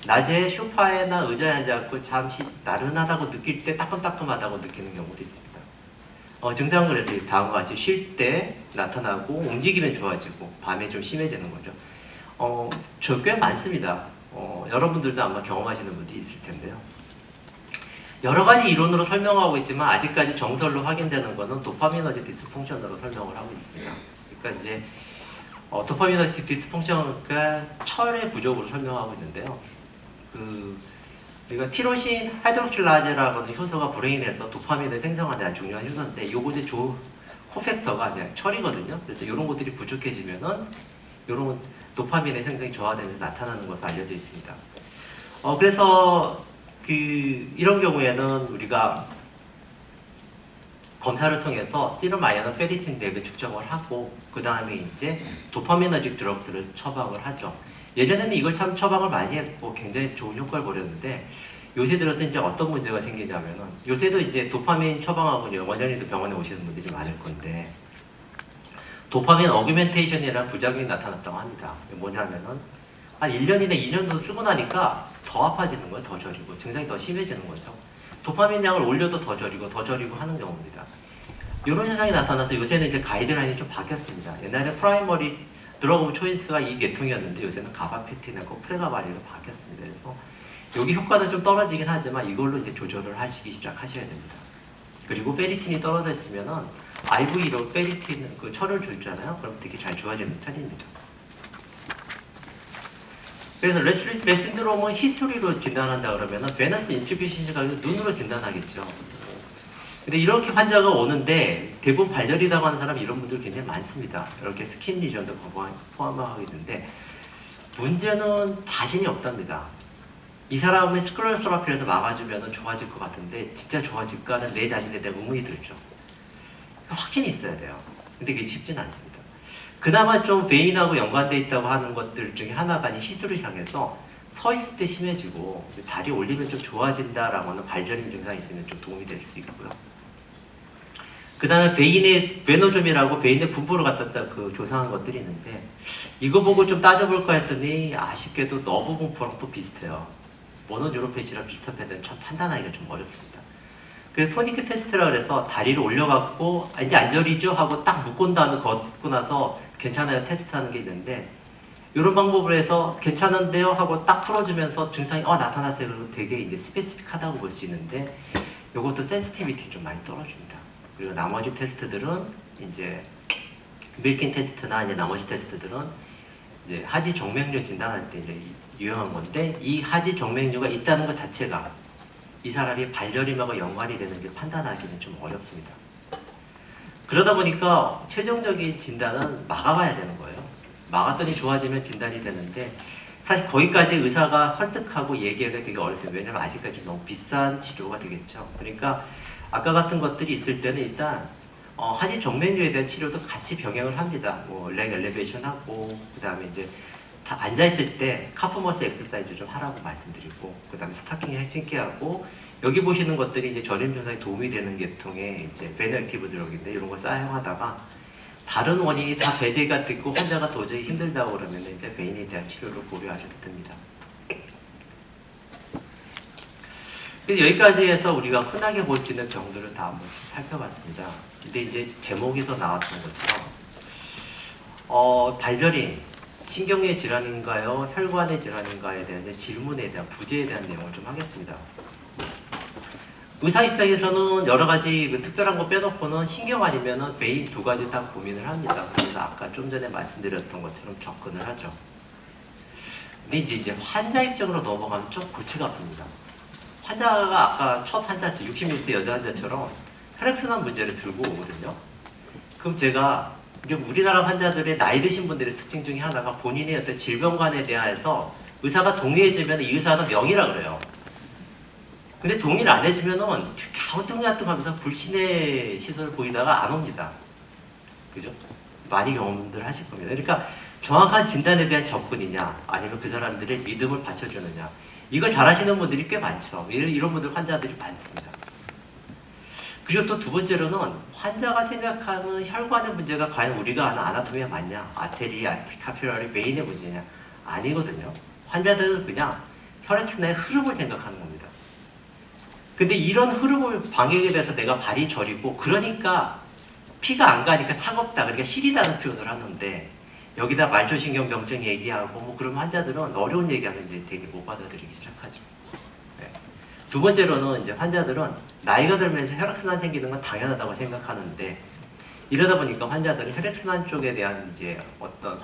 낮에 소파에나 의자에 앉아있고 잠시 나른하다고 느낄 때 따끔따끔하다고 느끼는 경우도 있습니다. 증상은 그래서 다음과 같이 쉴 때 나타나고 움직이면 좋아지고 밤에 좀 심해지는 거죠. 저 꽤 많습니다. 여러분들도 아마 경험하시는 분들이 있을 텐데요. 여러 가지 이론으로 설명하고 있지만 아직까지 정설로 확인되는 것은 도파미너지 디스펑션으로 설명을 하고 있습니다. 그러니까 이제 도파미너지 디스펑션과 철의 부족으로 설명하고 있는데요. 우리가 티로신 하이드록실라제라는 효소가 브레인에서 도파민을 생성하는 아주 중요한 효소인데 이곳의 코팩터가 철이거든요. 그래서 이런 것들이 부족해지면은 이런 도파민의 생성이 저하되면서 나타나는 것으로 알려져 있습니다. 그래서 이런 경우에는 우리가 검사를 통해서 시럼 아이언 페리틴 랩을 측정을 하고 그 다음에 이제 도파미너직 드럭들을 처방을 하죠. 예전에는 이걸 참 처방을 많이 했고 굉장히 좋은 효과를 보였는데 요새 들어서 이제 어떤 문제가 생기냐면은 요새도 이제 도파민 처방하고 원장님도 병원에 오시는 분들이 많을 건데 도파민 어규멘테이션이라는 부작용이 나타났다고 합니다. 뭐냐면은 한 1년이나 2년 정도 쓰고 나니까 더 아파지는 거예요. 더 저리고 증상이 더 심해지는 거죠. 도파민 양을 올려도 더 저리고 하는 경우입니다. 이런 현상이 나타나서 요새는 이제 가이드라인이 좀 바뀌었습니다. 옛날에 프라이머리 드러그 오브 초이스가 이 계통이었는데 요새는 가바페틴하고 프레가바리로 바뀌었습니다. 그래서 여기 효과는 좀 떨어지긴 하지만 이걸로 이제 조절을 하시기 시작하셔야 됩니다. 그리고 페리틴이 떨어져 있으면은 IV로 페리틴 철을 주잖아요. 그럼 되게 잘 좋아지는 편입니다. 그래서 레슬리스 신드롬은 히스토리로 진단한다 그러면은 베너스 인스피시시가 눈으로 진단하겠죠. 근데 이렇게 환자가 오는데 대부분 발열이라고 하는 사람 이런 분들 굉장히 많습니다. 이렇게 스킨 리전도 포함하고 있는데 문제는 자신이 없답니다. 이 사람의 스클레로스라피에서 막아주면 좋아질 것 같은데 진짜 좋아질까는 내 자신에 대한 의문이 들죠. 확신이 있어야 돼요. 근데 그게 쉽지는 않습니다. 그나마 좀 베인하고 연관되어 있다고 하는 것들 중에 하나가 히스토리상에서 서 있을 때 심해지고 다리 올리면 좀 좋아진다라고 하는 발저림 증상이 있으면 좀 도움이 될 수 있고요. 그 다음에 베인의 베노좀이라고 베인의 분포를 갖다 조사한 것들이 있는데 이거 보고 좀 따져볼까 했더니 아쉽게도 너브 분포랑 또 비슷해요. 모노뉴로패시랑 비슷한 패턴은 참 판단하기가 좀 어렵습니다. 그래서 토니크 테스트라 그래서 다리를 올려갖고 이제 안 저리죠 하고 딱 묶은 다음에 걷고 나서 괜찮아요 테스트하는 게 있는데 이런 방법으로 해서 괜찮은데요 하고 딱 풀어주면서 증상이 나타났어요. 그리고 되게 이제 스페시픽하다고 볼 수 있는데 이것도 센시티비티 좀 많이 떨어집니다. 그리고 나머지 테스트들은 이제 밀킨 테스트나 이제 나머지 테스트들은 이제 하지 정맥류 진단할 때 이제 유용한 건데 이 하지 정맥류가 있다는 것 자체가 이 사람이 발저림하고 연관이 되는지 판단하기는 좀 어렵습니다. 그러다 보니까 최종적인 진단은 막아봐야 되는 거예요. 막았더니 좋아지면 진단이 되는데 사실 거기까지 의사가 설득하고 얘기하기가 되게 어렵습니다. 왜냐면 아직까지 너무 비싼 치료가 되겠죠. 그러니까 아까 같은 것들이 있을 때는 일단 하지 정맥류에 대한 치료도 같이 병행을 합니다. leg 엘리베이션 하고 그 다음에 이제 다 앉아있을 때 카프머슬 엑서사이즈 좀 하라고 말씀드리고 그 다음에 스타킹 신게 하고 여기 보시는 것들이 이제 전임 증상에 도움이 되는 계통의 이제 베너액티브 드럭인데 이런 거 사용하다가 다른 원인이 다 배제가 됐고 환자가 도저히 힘들다고 그러면 이제 베인에 대한 치료를 고려하셔도 됩니다. 여기까지 해서 우리가 흔하게 볼 수 있는 병들을 다 한 번씩 살펴봤습니다. 근데 이제 제목에서 나왔던 것처럼 발저림, 신경의 질환인가요? 혈관의 질환인가에 대한 질문에 대한 부제에 대한 내용을 좀 하겠습니다. 의사 입장에서는 여러 가지 특별한 거 빼놓고는 신경 아니면은 베인 두 가지 다 고민을 합니다. 그래서 아까 좀 전에 말씀드렸던 것처럼 접근을 하죠. 근데 이제 환자 입장으로 넘어가면 좀 골치가 아픕니다. 환자가 아까 첫 환자 66세 여자 환자처럼 혈액순환 문제를 들고 오거든요. 그럼 제가 이제 우리나라 환자들의 나이 드신 분들의 특징 중에 하나가 본인의 어떤 질병관에 대해서 의사가 동의해주면 이 의사는 명의라 그래요. 근데 동의를 안 해주면은 갸우뚱갸우뚱하면서 불신의 시선을 보이다가 안 옵니다. 그죠? 많이 경험들 하실 겁니다. 그러니까 정확한 진단에 대한 접근이냐 아니면 그 사람들의 믿음을 받쳐주느냐 이걸 잘 하시는 분들이 꽤 많죠. 이런 분들 환자들이 많습니다. 그리고 또 두 번째로는 환자가 생각하는 혈관의 문제가 과연 우리가 아는 아나토미가 맞냐, 아테리, 카피러리, 베인의 문제냐 아니거든요. 환자들은 그냥 혈액순환의 흐름을 생각하는 겁니다. 근데 이런 흐름을 방해하게 돼서 내가 발이 저리고 그러니까 피가 안 가니까 차갑다, 그러니까 시리다는 표현을 하는데 여기다 말초신경병증 얘기하고 뭐 그런 환자들은 어려운 얘기하면 이제 되게 못 받아들이기 시작하죠. 네. 두 번째로는 이제 환자들은 나이가 들면서 혈액순환 생기는 건 당연하다고 생각하는데 이러다 보니까 환자들은 혈액순환 쪽에 대한 이제 어떤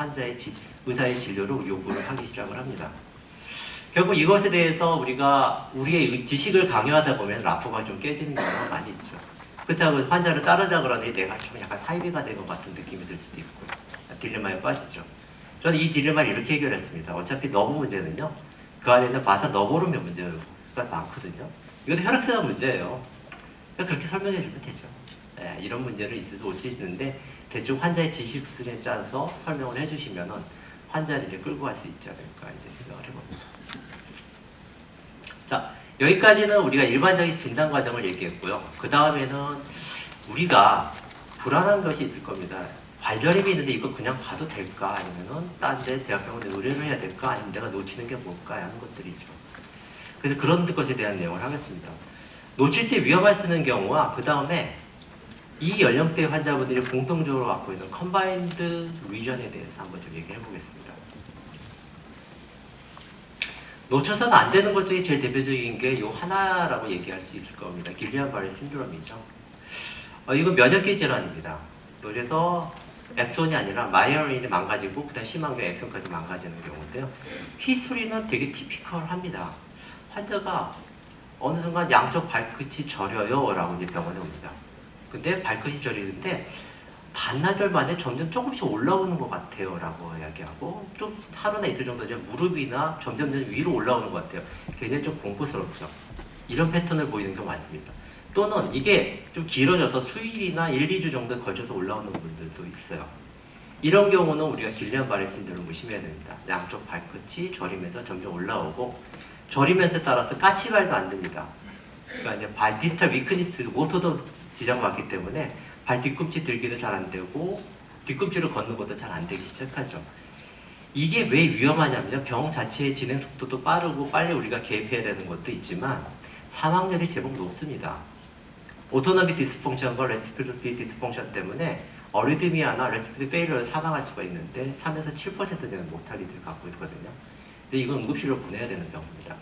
의사의 진료를 요구를 하기 시작을 합니다. 결국 이것에 대해서 우리가 우리의 지식을 강요하다 보면 라포가 좀 깨지는 경우가 많이 있죠. 그렇다고 환자를 따르자 그러니 내가 좀 약간 사이비가 된 것 같은 느낌이 들 수도 있고 딜레마에 빠지죠. 저는 이 딜레마를 이렇게 해결했습니다. 어차피 너브 문제는요, 그 안에 있는 바사 너보르면 문제가 많거든요. 이것도 혈액순환 문제예요. 그러니까 그렇게 설명해 주면 되죠. 네, 이런 문제를 올 수 있는데 대충 환자의 지식 수준에 따라서 설명을 해주시면은 환자를 이제 끌고 갈 수 있지 않을까 이제 생각을 해봅니다. 자, 여기까지는 우리가 일반적인 진단 과정을 얘기했고요. 그 다음에는 우리가 불안한 것이 있을 겁니다. 관절염이 있는데 이거 그냥 봐도 될까? 아니면은 딴 데 대학병원에 의뢰를 해야 될까? 아니면 내가 놓치는 게 뭘까? 하는 것들이죠. 그래서 그런 것에 대한 내용을 하겠습니다. 놓칠 때 위험할 수 있는 경우와 그 다음에 이 연령대 환자분들이 공통적으로 갖고 있는 컴바인드 리전에 대해서 한번 좀 얘기해 보겠습니다. 놓쳐서는 안 되는 것 중에 제일 대표적인 게 요 하나라고 얘기할 수 있을 겁니다. 길리안-바레 신드롬이죠. 이건 면역계 질환입니다. 그래서 엑손이 아니라 마이어린이 망가지고 그다음 심한 경우 엑손까지 망가지는 경우인데요. 히스토리는 되게 티피컬합니다. 환자가 어느 순간 양쪽 발끝이 저려요 라고 이제 병원에 옵니다. 근데 발끝이 저리는데 반나절 만에 점점 조금씩 올라오는 것 같아요 라고 이야기하고 좀 하루나 이틀 정도 전 무릎이나 점점 위로 올라오는 것 같아요. 굉장히 좀 공포스럽죠. 이런 패턴을 보이는 경우가 많습니다. 또는 이게 좀 길어져서 수일이나 1, 2주 정도에 걸쳐서 올라오는 분들도 있어요. 이런 경우는 우리가 길리안-바레 신드롬을 의심해야 됩니다. 양쪽 발끝이 저리면서 점점 올라오고 저리면서 따라서 까치발도 안 됩니다. 그러니까 이제 발 디스탈 위크니스 모터도 지장받기 때문에 발 뒤꿈치 들기도 잘 안 되고 뒤꿈치를 걷는 것도 잘 안 되기 시작하죠. 이게 왜 위험하냐면요. 병 자체의 진행 속도도 빠르고 빨리 우리가 개입해야 되는 것도 있지만 사망률이 제법 높습니다. 오토노미 디스펑션과 레스피레토리 디스펑션 때문에 어리드미아나 레스피레토리 페일러에 사망할 수가 있는데 3에서 7% 되는 모탈리티를 갖고 있거든요. 근데 이건 응급실로 보내야 되는 경우입니다.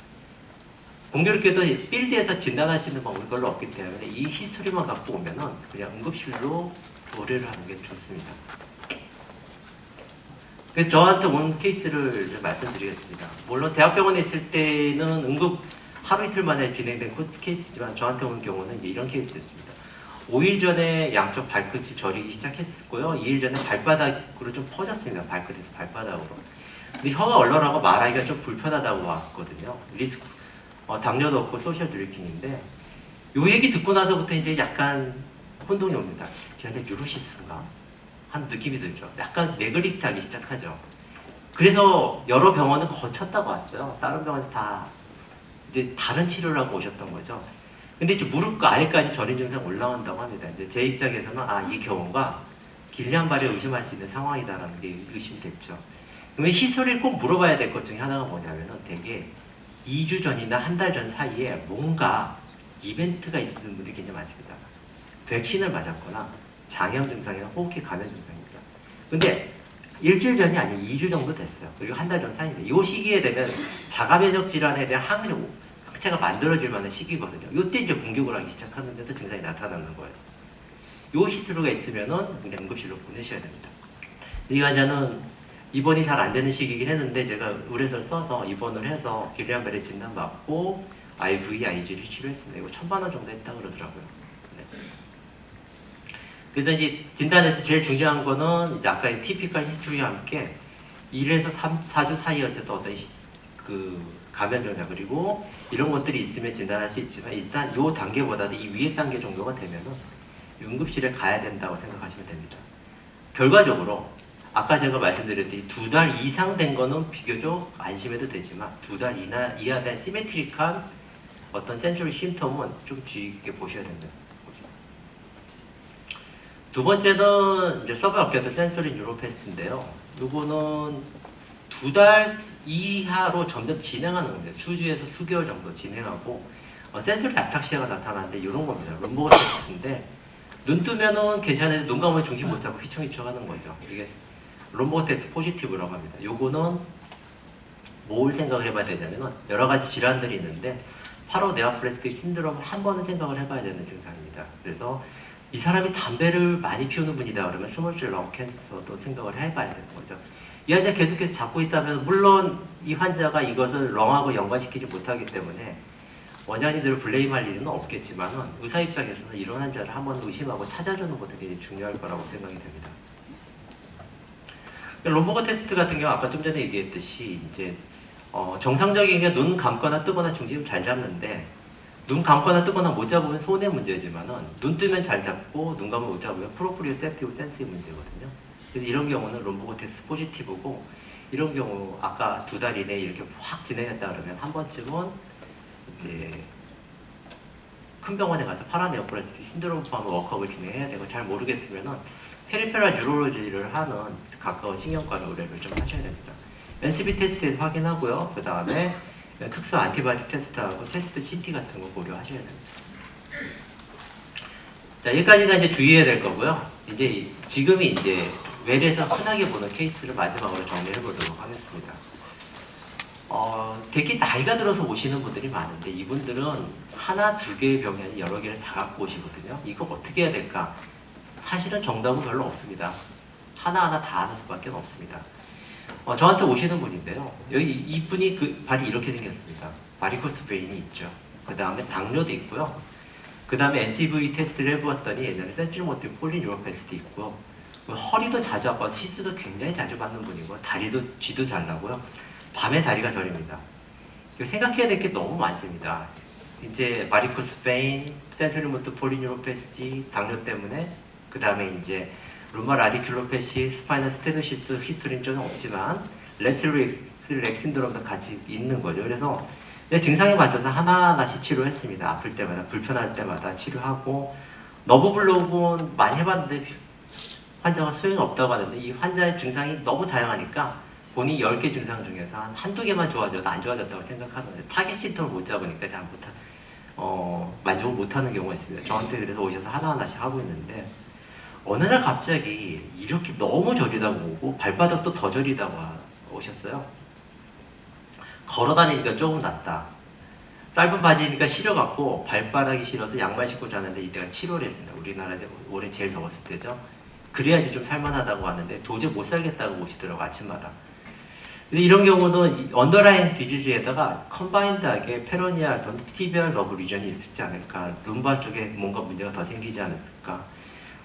공교롭게도 필드에서 진단할 수 있는 방법이 별로 없기 때문에 이 히스토리만 갖고 오면은 그냥 응급실로 의뢰를 하는 게 좋습니다. 그래서 저한테 온 케이스를 좀 말씀드리겠습니다. 물론 대학병원에 있을 때는 응급 하루 이틀 만에 진행된 케이스지만 저한테 온 경우는 이런 케이스였습니다. 5일 전에 양쪽 발끝이 저리기 시작했고요. 2일 전에 발바닥으로 좀 퍼졌습니다. 발끝에서 발바닥으로. 근데 혀가 얼얼하고 말하기가 좀 불편하다고 왔거든요. 리스크, 당뇨도 없고 소셜 드리킹인데 요 얘기 듣고 나서부터 이제 약간 혼동이 옵니다. 걔한테 유로시스인가? 한 느낌이 들죠. 약간 네글리트하기 시작하죠. 그래서 여러 병원을 거쳤다고 왔어요. 다른 병원에 다 이제 다른 치료를 하고 오셨던 거죠. 근데 이제 무릎과 아예까지 저린 증상 올라온다고 합니다. 이제 제 입장에서는 이 경우가 길리안-바레 의심할 수 있는 상황이다라는 게 의심이 됐죠. 그러면 히스토리를 꼭 물어봐야 될 것 중에 하나가 뭐냐면은 되게 2주 전이나 한 달 전 사이에 뭔가 이벤트가 있는 분들이 굉장히 많습니다. 백신을 맞았거나 장염 증상이나 호흡기 감염 증상입니다. 근데 일주일 전이 아니고 2주 정도 됐어요. 그리고 한 달 전 사이입니다. 이 시기에 되면 자가면역 질환에 대한 항체가 만들어질 만한 시기거든요. 이때 이제 공격을 하기 시작하면서 증상이 나타나는 거예요. 이 히스토리가 있으면은 그냥 응급실로 보내셔야 됩니다. 이 환자는 입원이 잘 안 되는 시기이긴 했는데 제가 의뢰서를 써서 입원을 해서 길리안-바레 진단받고 IV, IG를 치료했습니다. 이거 1,000만 원 정도 했다고 그러더라고요. 네. 그래서 이제 진단에서 제일 중요한 거는 이제 아까 티피컬 히스토리와 함께 1에서 4주 사이에 어쨌든 어떤 그 감염 증상 그리고 이런 것들이 있으면 진단할 수 있지만 일단 이 단계보다도 이 위에 단계 정도가 되면은 응급실에 가야 된다고 생각하시면 됩니다. 결과적으로 아까 제가 말씀드렸듯이 2달 이상 된 거는 비교적 안심해도 되지만 2달 이하 된 시메트릭한 어떤 센소리 심텀은 좀 주의 깊게 보셔야 된다. 두 번째는 이제 서버 업계도 센서리 뉴로패스인데요. 요거는 2달 이하로 점점 진행하는 건데 수주에서 수개월 정도 진행하고 센서리 아탁시아가 나타나는데 이런 겁니다. 룸버거 테스트인데 눈 뜨면은 괜찮은데 눈 감으면 중심 못 잡고 휘청휘청 하는 거죠. 이게 룸버거 테스트 포지티브라고 합니다. 요거는 뭘 생각을 해봐야 되냐면은 여러 가지 질환들이 있는데 파로네오플라스틱 신드롬을 한 번은 생각을 해봐야 되는 증상입니다. 그래서 이 사람이 담배를 많이 피우는 분이다 그러면 스몰셀 렁 캔서도 생각을 해봐야 되는 거죠. 이 환자 계속해서 잡고 있다면 물론 이 환자가 이것을 렁하고 연관시키지 못하기 때문에 원장님들을 블레임할 일은 없겠지만은 의사 입장에서는 이런 환자를 한번 의심하고 찾아주는 것도 굉장히 중요할 거라고 생각이 됩니다. 롬버거 테스트 같은 경우 아까 좀 전에 얘기했듯이 이제 정상적인 게 눈 감거나 뜨거나 중심을 잘 잡는데 눈 감거나 뜨거나 못 잡으면 손의 문제지만은 눈 뜨면 잘 잡고 눈 감으면 못 잡으면 프로프리오셉티브 센스의 문제거든요. 그래서 이런 경우는 롬버거 테스트 포지티브고 이런 경우 아까 2달 이내에 이렇게 확 진행했다 그러면 한 번쯤은 이제 큰 병원에 가서 파라네오플라스틱 신드롬 포함 워크업을 진행해야 되고 잘 모르겠으면은 페리페럴 뉴로로지를 하는 가까운 신경과를 의뢰를 좀 하셔야 됩니다. NCB 테스트에서 확인하고요. 그 다음에 특수 안티바디 테스트하고 테스트 CT 같은 거 고려하셔야 됩니다. 자, 여기까지가 이제 주의해야 될 거고요. 이제 지금이 이제 외래에서 흔하게 보는 케이스를 마지막으로 정리해 보도록 하겠습니다. 되게 나이가 들어서 오시는 분들이 많은데 이분들은 하나, 두 개의 병이 아니라 여러 개를 다 갖고 오시거든요. 이거 어떻게 해야 될까? 사실은 정답은 별로 없습니다. 하나하나 다 하는 수밖에 없습니다. 저한테 오시는 분인데요. 여기 이분이 그 발이 이렇게 생겼습니다. 바리코스 베인이 있죠. 그 다음에 당뇨도 있고요. 그 다음에 NCV 테스트를 해보았더니 옛날에 센시모티브 폴리뉴로패스도 있고요. 허리도 자주 아파서 시술도 굉장히 자주 받는 분이고 다리도 쥐도 잘 나고요. 밤에 다리가 저립니다. 생각해야 될 게 너무 많습니다. 이제 바리코스 베인, 센트리모트 폴리뉴로패시, 당뇨 때문에 그 다음에 이제 루마 라디큘로패시, 스파이널 스테노시스 히스토리는 좀 없지만 레슬렉 신드롬도 같이 있는 거죠. 그래서 증상에 맞춰서 하나하나씩 치료했습니다. 아플 때마다 불편할 때마다 치료하고 너브블록은 많이 해봤는데 환자가 소용이 없다고 하는데 이 환자의 증상이 너무 다양하니까 본인이 10개 증상 중에서 한두 개만 좋아져도 안 좋아졌다고 생각하는 거예요. 타겟 심통을 못 잡으니까 잘 만족을 못하는 경우가 있습니다. 저한테 그래서 오셔서 하나하나씩 하고 있는데 어느 날 갑자기 이렇게 너무 저리다고 오고 발바닥도 더 저리다고 오셨어요. 걸어다니니까 조금 낫다. 짧은 바지니까 시려갖고 발바닥이 시려서 양말 신고 자는데 이때가 7월에 했습니다. 우리나라에서 올해 제일 더웠을 때죠. 그래야지 좀 살만하다고 하는데 도저히 못 살겠다고 오시더라고 아침마다. 이런 경우는 언더라인 디지즈에다가 컴바인드하게 페로니알 티비얼 너브 리전이 있지 않을까, 룸바 쪽에 뭔가 문제가 더 생기지 않았을까.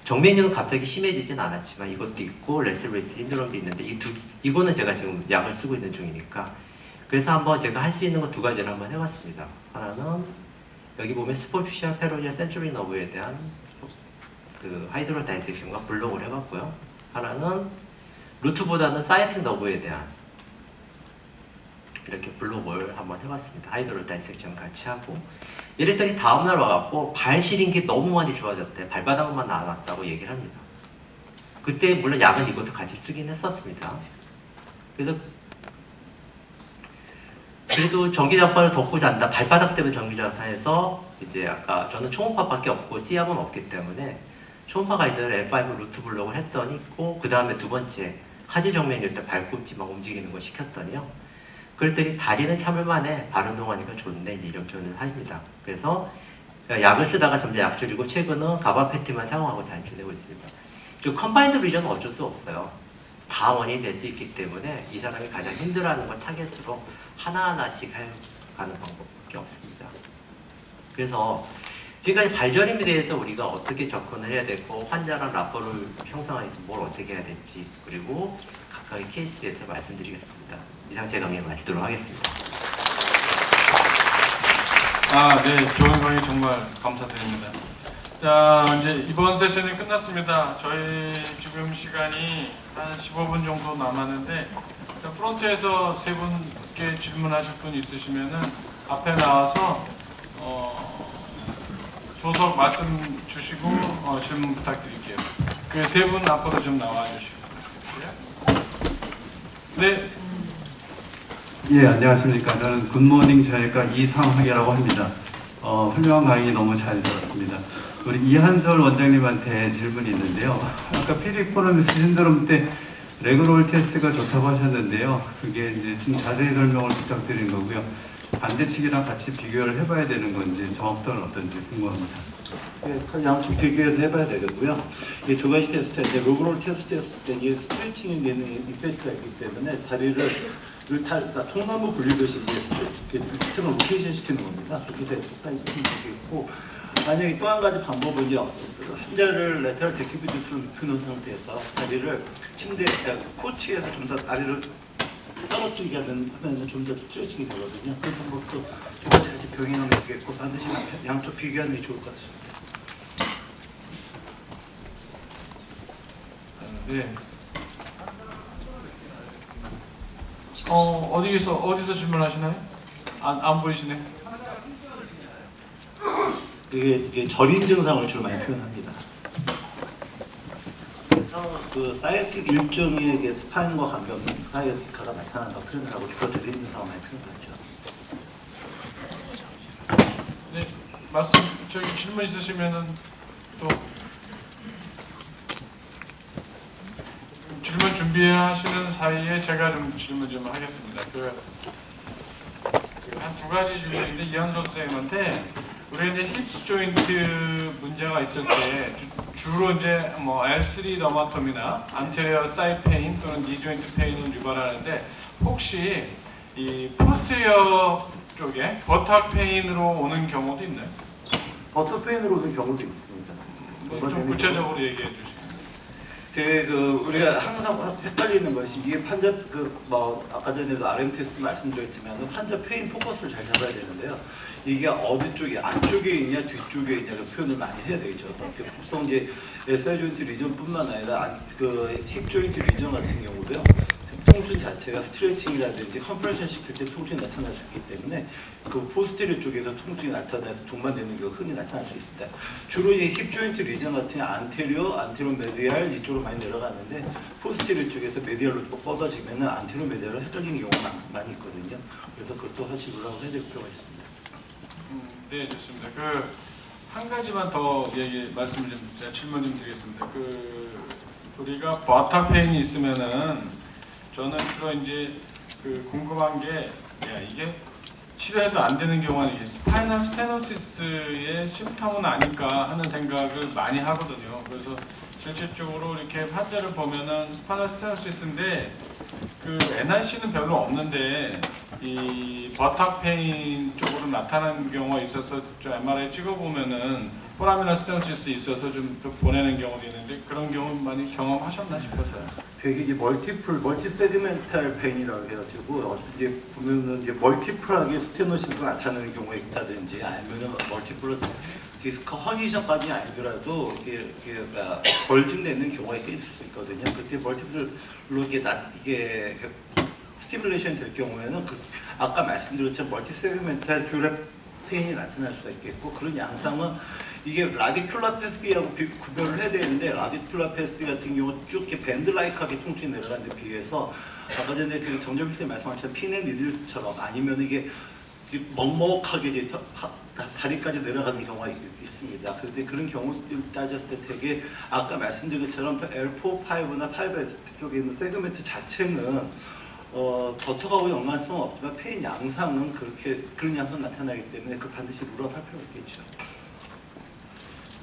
정맥류는 갑자기 심해지진 않았지만 이것도 있고 레슬레스 신드롬도 있는데 이거는 제가 지금 약을 쓰고 있는 중이니까 그래서 한번 제가 할 수 있는 거 2가지를 한번 해봤습니다. 하나는 여기 보면 슈퍼피셜 페로니아 센소리 너브에 대한 그 하이드로 다이섹션과 블록을 해봤고요. 하나는 루트보다는 사이팅 너브에 대한 이렇게 블록을 한번 해봤습니다. 하이드로 다이섹션 같이 하고 이랬더니 다음날 와갖고 발 시린 게 너무 많이 좋아졌대. 발바닥만 나왔다고 얘기를 합니다. 그때 물론 약은 이것도 같이 쓰긴 했었습니다. 그래서 그래도 전기장판을 덮고 잔다. 발바닥 때문에 전기장판에서 이제 아까 저는 초음파밖에 없고 C압은 없기 때문에 초음파 가이드를 F5 루트 블록을 했더니 그 다음에 두 번째 하지 정맥류 발꿈치 막 움직이는 거 시켰더니요. 그랬더니 다리는 참을만해. 발 운동하니까 좋은데 이제 이런 표현을 합니다. 그래서 약을 쓰다가 점점 약 줄이고 최근은 가바페틴만 사용하고 잘 지내고 있습니다. 저 컴바인드 리전은 어쩔 수 없어요. 다 원인이 될 수 있기 때문에 이 사람이 가장 힘들어하는 걸 타겟으로 하나하나씩 가는 방법밖에 없습니다. 그래서 지금까지 발저림에 대해서 우리가 어떻게 접근을 해야 되고 환자랑 라포를 형성하기 위해서 뭘 어떻게 해야 될지 그리고 각각의 케이스에 대해서 말씀드리겠습니다. 이상 제 강의 마치도록 하겠습니다. 네, 좋은 강의 정말 감사드립니다. 자, 이제 이번 세션이 끝났습니다. 저희 지금 시간이 한 15분 정도 남았는데 프론트에서 세 분께 질문하실 분 있으시면은 앞에 나와서 소속 말씀 주시고 질문 부탁드릴게요. 그 세 분 앞으로 좀 나와 주시고. 네. 예, 안녕하십니까. 저는 굿모닝 자율과 이상학이라고 합니다. 훌륭한 강의 너무 잘 들었습니다. 우리 이한솔 원장님한테 질문이 있는데요. 아까 PD 포럼 신드롬 때 레그롤 테스트가 좋다고 하셨는데요. 그게 이제 좀 자세히 설명을 부탁드리는 거고요. 반대측이랑 같이 비교를 해봐야 되는 건지 정확도는 어떤지 궁금합니다. 네, 양쪽 비교해서 해봐야 되겠고요. 이 두 가지 테스트인데 로그롤 테스트 했을 때 이게 스트레칭이 되는 이펙트가 있기 때문에 다리를 통나무 굴리듯이 이제 시스템을 로테이션 시키는 겁니다. 그렇게 해서 사이즈 있고, 만약에 또 한 가지 방법은요. 환자를 레터럴 데큐비티를 눕혀놓은 상태에서 다리를 침대에 코치에서 좀 더 다리를 떨어뜨리게 하면 좀 더 스트레칭이 되거든요. 그런 방법도 두 가지 같이 병행하면 되겠고, 반드시 양쪽 비교하는 게 좋을 것 같습니다. 네. 어디서 질문하시나요? 안 보이시네. 이게 저린 증상을 주로 많이 표현합니다. 그래서 그 사이어틱 일종의 이게 스파인과 관계없는 사이어티카가 나타난다고 표현을 하고 주로 저린 증상을 많이 표현하죠. 네, 저기 질문 있으시면은 또 질문 준비하시는 사이에 제가 좀 질문 좀 하겠습니다. 한 두 가지 질문인데 이한솔 선생님한테 우리 이제 힙스 조인트 문제가 있을 때 주로 이제 뭐 L3 너마톰이나 안테리어 사이드 페인 또는 니 조인트 페인을 유발하는데 혹시 이 포스테리어 쪽에 버탁 페인으로 오는 경우도 있나요? 버터페인으로 오는 경우도 있습니다. 좀 구체적으로 얘기해 주시면. 우리가 항상 헷갈리는 것이 이게 환자 아까 전에도 RM 테스트 말씀드렸지만 환자 페인 포커스를 잘 잡아야 되는데요. 이게 어디 쪽에 안쪽에 있냐 뒤쪽에 있냐를 표현을 많이 해야 되죠. 보통 이제 SI 조인트 리전뿐만 아니라 힙 조인트 리전 같은 경우도요. 통증 자체가 스트레칭이라든지 컴프레션 시킬 때 통증이 나타날 수 있기 때문에 그 포스테리어 쪽에서 통증이 나타나서 동반되는 경우가 흔히 나타날 수 있습니다. 주로 이 힙 조인트 리전 같은 안테리어 메디알 이쪽으로 많이 내려가는데 포스테리어 쪽에서 메디알로 또 뻗어지면은 안테리어 메디알로 헷갈리는 경우가 많이 있거든요. 그래서 그것도 하시고 해야 될 필요가 있습니다. 네, 좋습니다. 한 가지만 더 말씀을 제가 질문 좀 드리겠습니다. 우리가 버탁 페인이 있으면은 저는 주로 이제 궁금한 게 이게 치료해도 안 되는 경우는 이게 스파이널 스테노시스의 심텀은 아닐까 하는 생각을 많이 하거든요. 그래서 실질적으로 이렇게 환자를 보면은 스파이널 스테노시스인데 NRC는 별로 없는데 이 버탁 페인 쪽으로 나타나는 경우가 있어서 좀 MRI 찍어보면은 포라미널 스테노시스 있어서 좀 보내는 경우도 있는데 그런 경우 많이 경험하셨나 싶어서요. 되게 이제 멀티 세디멘탈 페인이라고 해가지고 이제 보면은 이제 멀티플하게 스테노시스가 나타나는 경우가 있다든지 아니면은 멀티플 디스크 허니션까지 아니더라도 이게 벌증되는 경우가 있을 수 있거든요. 그때 멀티플로 이게 스티뮬레이션 될 경우에는 아까 말씀드렸던 멀티 세디멘탈 듀랩 페인이 나타날 수가 있겠고 그런 양상은 이게 라디큘라패스하고 구별을 해야 되는데 라디큘라패스 같은 경우 쭉 이렇게 밴드라이크하게 통증이 내려가는 데 비해서 아까 전에 정정필 선생님 말씀하신 핀앤니들스처럼 아니면 이게 먹먹하게 이제 다리까지 내려가는 경우가 있습니다. 그런데 그런 경우 따졌을 때 되게 아까 말씀드린 것처럼 L4, 5나 5S 쪽에 있는 세그멘트 자체는 버터하고 연관성은 없지만 페인 양상은 그런 양상 나타나기 때문에 반드시 물어볼 필요가 있겠죠.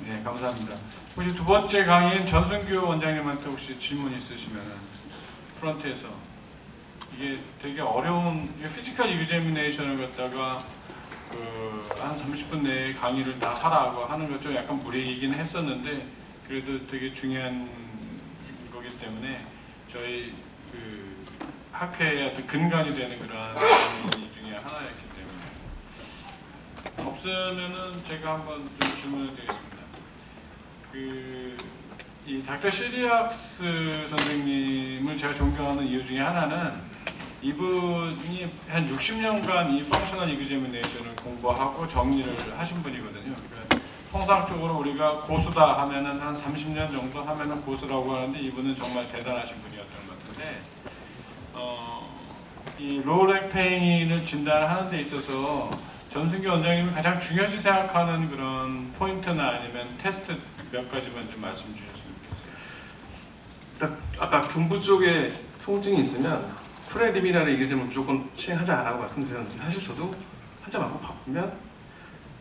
네, 감사합니다. 혹시 두 번째 강의인 전승규 원장님한테 혹시 질문 있으시면 프런트에서 이게 되게 어려운 피지컬 이그제미네이션을 갖다가 한 30분 내에 강의를 다 하라고 하는 것 좀 약간 무리이긴 했었는데 그래도 되게 중요한 거기 때문에 저희 학회의 어떤 근간이 되는 그런 강의 중에 하나였기 때문에 없으면은 제가 한번 좀 질문을 드리겠습니다. 이 닥터 시리악스 선생님을 제가 존경하는 이유 중에 하나는 이분이 한 60년간 이 펑셔널 이그제미네이션을 공부하고 정리를 하신 분이거든요. 그러니까 통상적으로 우리가 고수다 하면은 한 30년 정도 하면은 고수라고 하는데 이분은 정말 대단하신 분이었던 것 같은데 이 로우렉 페인을 진단하는 데 있어서 전승기 원장님이 가장 중요시 생각하는 그런 포인트나 아니면 테스트 몇 가지만 좀 말씀 주셨으면 좋겠어요. 딱 아까 둔부 쪽에 통증이 있으면 프레리미나를 이겨지면 무조건 시행하자라고 말씀드렸는데 사실 저도 환자 맞고 바쁘면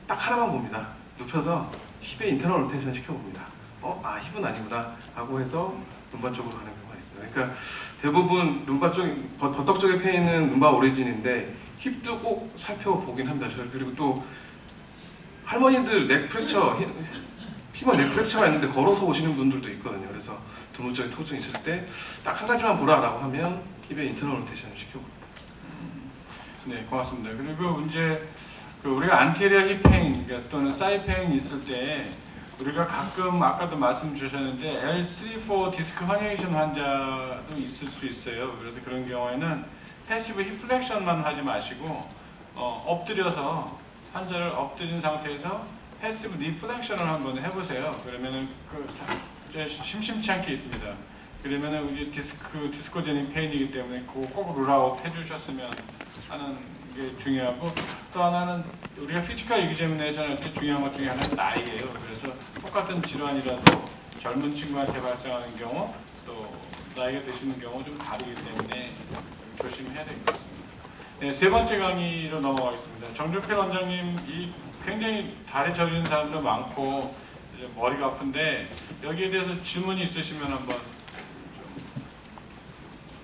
딱 하나만 봅니다. 눕혀서 힙의 인터널 로테이션 시켜봅니다. 힙은 아니구나 하고 해서 룸바 쪽으로 가는 경우가 있습니다. 그러니까 대부분 룸바 쪽, 버턱 쪽의 페인은 룸바 오리진인데 힙도 꼭 살펴보긴 합니다. 그리고 또 할머니들 넥 프랙처, 힙은 넥 프랙처가 있는데 걸어서 오시는 분들도 있거든요. 그래서 둔부 쪽에 통증이 있을 때 딱 한 가지만 보라라고 하면 힙의 인터널 로테이션을 시켜봅니다. 네, 고맙습니다. 그리고 이제 우리가 안테리어 힙 페인 또는 사이드 페인 있을 때 우리가 가끔 아까도 말씀 주셨는데 L3-4 디스크 허니에이션 환자도 있을 수 있어요. 그래서 그런 경우에는 패시브 힙 플렉션만 하지 마시고 엎드려서 환자를 엎드린 상태에서 패시브 리플렉션을 한번 해보세요. 그러면은 심심치 않게 있습니다. 그러면은 우리 디스코제닉 페인이기 때문에 그거 꼭 룰아웃 해주셨으면 하는 게 중요하고, 또 하나는 우리가 피지컬 이기제미네이션 할 때 중요한 것 중에 하나는 나이예요. 그래서 똑같은 질환이라도 젊은 친구한테 발생하는 경우 또 나이가 드시는 경우 좀 다르기 때문에 조심해야 될 것 같습니다. 네, 세 번째 강의로 넘어가겠습니다. 정종필 원장님, 이 굉장히 다리 저리는 사람도 많고 이제 머리가 아픈데 여기에 대해서 질문이 있으시면 한번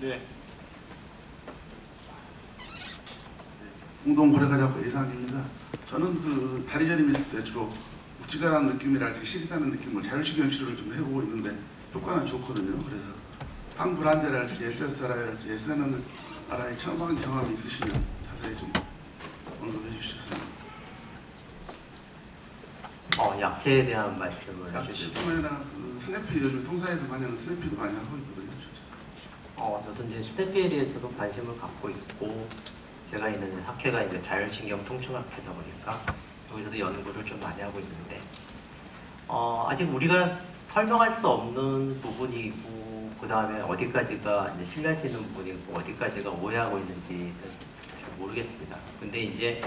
네. 운동고래가자고 예상입니다. 저는 그 다리 저림 있을 때 주로 묵직한 느낌이랄지 시리다는 느낌을 자율신경 치료를 좀 해보고 있는데 효과는 좋거든요. 그래서 항불안제랄지 SSRI랄지 SNRI 처방 경험이 있으시면 자세히 좀 언급해 주셨습니다. 약제에 대한 말씀을 해주시죠. 약제뿐만 아니라 그 스냅피, 요즘 통사에서 많이 하는 스냅피도 많이 하고 있거든요. 저도 이제 스태피에 대해서도 관심을 갖고 있고, 제가 있는 학회가 이제 자율신경 통증학회다 보니까 여기서도 연구를 좀 많이 하고 있는데, 아직 우리가 설명할 수 없는 부분이고, 그 다음에 어디까지가 이제 신뢰할 수 있는 부분이고, 어디까지가 오해하고 있는지는 잘 모르겠습니다. 근데 이제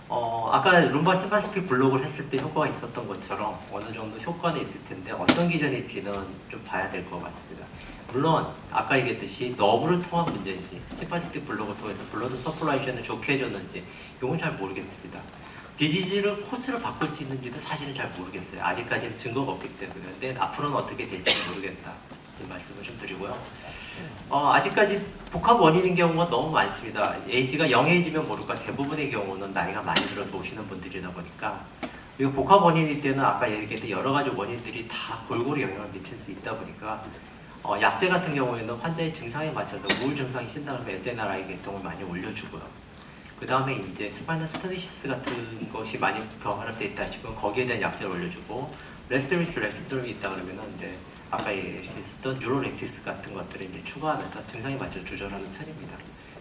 아까 룸바 심파스틱 블록을 했을 때 효과가 있었던 것처럼 어느 정도 효과는 있을 텐데 어떤 기전일지는 좀 봐야 될 것 같습니다. 물론 아까 얘기했듯이 너브를 통한 문제인지 심파스틱 블록을 통해서 블러드 서큘레이션을 좋게 해줬는지 이건 잘 모르겠습니다. 디지즈를 코스를 바꿀 수 있는지도 사실은 잘 모르겠어요. 아직까지는 증거가 없기 때문에. 근데 앞으로는 어떻게 될지 모르겠다, 이 말씀을 좀 드리고요. 아직까지 복합 원인인 경우가 너무 많습니다. 에이지가 0에이지면 모를까 대부분의 경우는 나이가 많이 들어서 오시는 분들이다 보니까, 이거 복합 원인일 때는 아까 얘기했던 여러 가지 원인들이 다 골고루 영향을 미칠 수 있다 보니까 약제 같은 경우에는 환자의 증상에 맞춰서 우울 증상이 신다면 SNRI 계통을 많이 올려주고요. 그 다음에 이제 스파이널 스테노시스 같은 것이 많이 경험돼 있다 싶으면 거기에 대한 약제를 올려주고, 레스토리스 레시도름이 있다 그러면은 이제 아까 얘기했었던 뉴로렉티스 같은 것들을 이제 추가하면서 증상에 맞춰 조절하는 편입니다.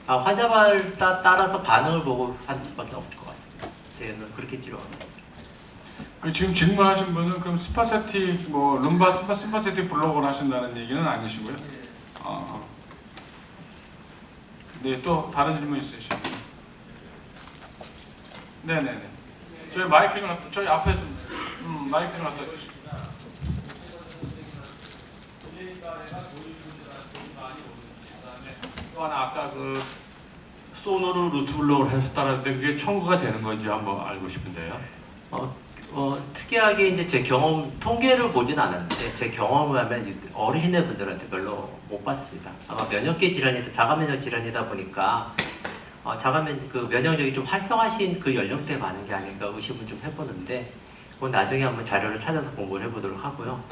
환자마다 따라서 반응을 보고 하는 수밖에 없을 것 같습니다. 저는 그렇게 치료하겠습니다. 지금 질문하신 분은 그럼 심파세틱 룸바 심파세틱 블록을 하신다는 얘기는 아니시고요. 네, 또 다른 질문 있으시죠? 네네네. 저희 마이크 좀 저희 앞에 좀 마이크 좀 갖다 주시죠. 또 하나 아까 소노를 루트 블록을 하셨다는데 그게 청구가 되는 건지 한번 알고 싶은데요. 특이하게 이제 제 경험, 통계를 보진 않았는데 제 경험을 하면 어르신들 분들한테 별로 못 봤습니다. 아마 면역계 질환이다, 자가면역 질환이다 보니까 면역력이 좀 활성화신 그 연령대에 많은 게 아닌가 의심을 좀 해보는데, 그건 나중에 한번 자료를 찾아서 공부를 해보도록 하고요.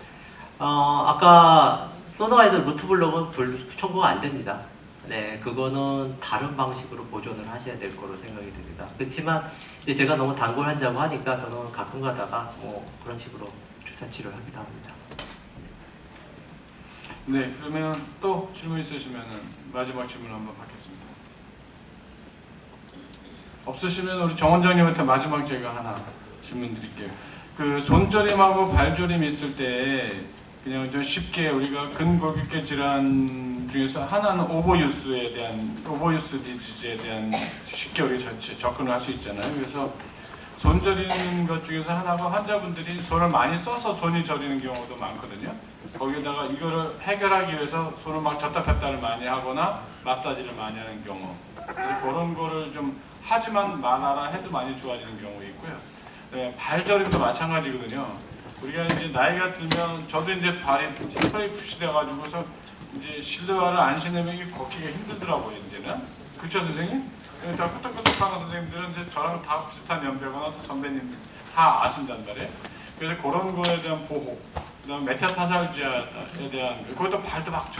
아까 소노가이드 루트 블록은 청구가 안 됩니다. 네, 그거는 다른 방식으로 보존을 하셔야 될 거로 생각이 듭니다. 그렇지만 이제 제가 너무 단골한다고 하니까 저는 가끔 가다가 그런 식으로 주사 치료를 하기도 합니다. 네, 그러면 또 질문 있으시면 마지막 질문 한번 받겠습니다. 없으시면 우리 정 원장님한테 마지막 제가 하나 질문 드릴게요. 그 손저림하고 발저림 있을 때 그냥 좀 쉽게 우리가 근골격계 질환 중에서 하나는 오버유스 디지즈에 대한 쉽게 우리 접근을 할 수 있잖아요. 그래서 손 저리는 것 중에서 하나가 환자분들이 손을 많이 써서 손이 저리는 경우도 많거든요. 거기에다가 이거를 해결하기 위해서 손을 막 졌다 폈다를 많이 하거나 마사지를 많이 하는 경우, 그래서 그런 거를 좀 하지만 말아라 해도 많이 좋아지는 경우 있고요. 네, 발저림도 마찬가지거든요. 우리가 이제 나이가 들면 저도 이제 발이 스프레이 푸시 돼가지고서 이제 실내화를 안 신으면 이게 걷기가 힘들더라고요 이제는. 그렇죠 선생님? 다 끄떡끄떡하는 선생님들은 이제 저랑 다 비슷한 연배거나 선배님들 다 아신단 말이에요. 그래서 그런 거에 대한 보호, 그다음 메타타살지아에 대한 그것도 발도 막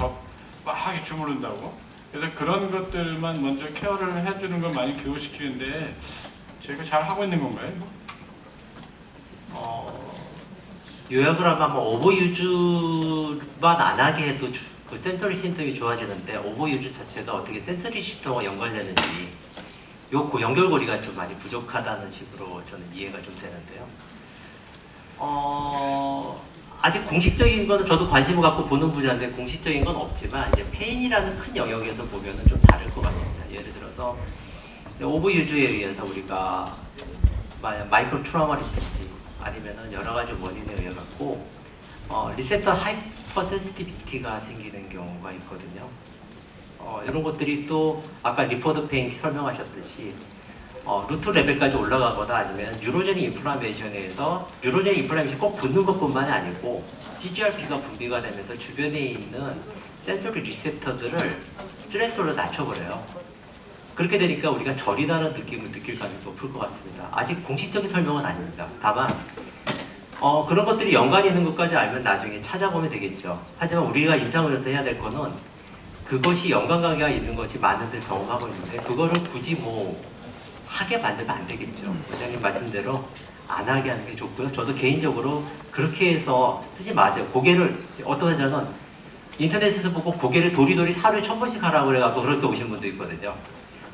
주무른다고. 그래서 그런 것들만 먼저 케어를 해주는 걸 많이 교육시키는데 저희가 잘 하고 있는 건가요? 요약을 하면 오버유즈만 안 하게 해도 그 센서리 심통이 좋아지는데 오버유즈 자체가 어떻게 센서리 심통과 연관되는지 그 연결고리가 좀 많이 부족하다는 식으로 저는 이해가 좀 되는데요. 아직 공식적인 거는 저도 관심을 갖고 보는 분야인데 공식적인 건 없지만 이제 페인이라는 큰 영역에서 보면은 좀 다를 것 같습니다. 예를 들어서 오버유즈에 의해서 우리가 마이크로 트라우마라든지 아니면은 여러 가지 원인에 의해 갖고 리셉터 하이퍼 센시티비티가 생기는 경우가 있거든요. 이런 것들이 또 아까 리포드 페인 설명하셨듯이 루트 레벨까지 올라가거나 아니면 뉴로제닉 인플라메이션에 의해서 뉴로제닉 인플라메이션 꼭 붙는 것뿐만이 아니고 CGRP가 분비가 되면서 주변에 있는 센서리 리셉터들을 스트레스로 낮춰버려요. 그렇게 되니까 우리가 저리다는 느낌을 느낄 가능성이 높을 것 같습니다. 아직 공식적인 설명은 아닙니다. 다만 그런 것들이 연관이 있는 것까지 알면 나중에 찾아보면 되겠죠. 하지만 우리가 임상의료에서 해야 될 거는 그것이 연관관계가 있는 것이 많은들 경험하고 있는데 그거를 굳이 하게 만들면 안 되겠죠. 원장님 말씀대로 안 하게 하는 게 좋고요. 저도 개인적으로 그렇게 해서 쓰지 마세요. 고개를 어떤 환자는 인터넷에서 보고 고개를 도리도리 하루에 1000번씩 하라고 그래갖고 그렇게 오신 분도 있거든요.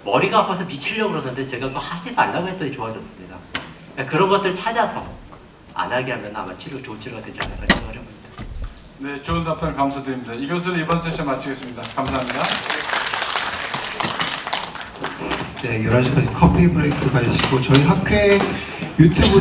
머리가 아파서 미치려고 그러는데 제가 그거 하지 말라고 했더니 좋아졌습니다. 그러니까 그런 것들 찾아서 안 하게 하면 아마 좋은 치료가 되지 않을까 생각을 해봅니다. 네, 좋은 답변 감사드립니다. 이것을 이번 세션 마치겠습니다. 감사합니다. 네, 11시까지 커피 브레이크 가지시고 저희 학회 유튜브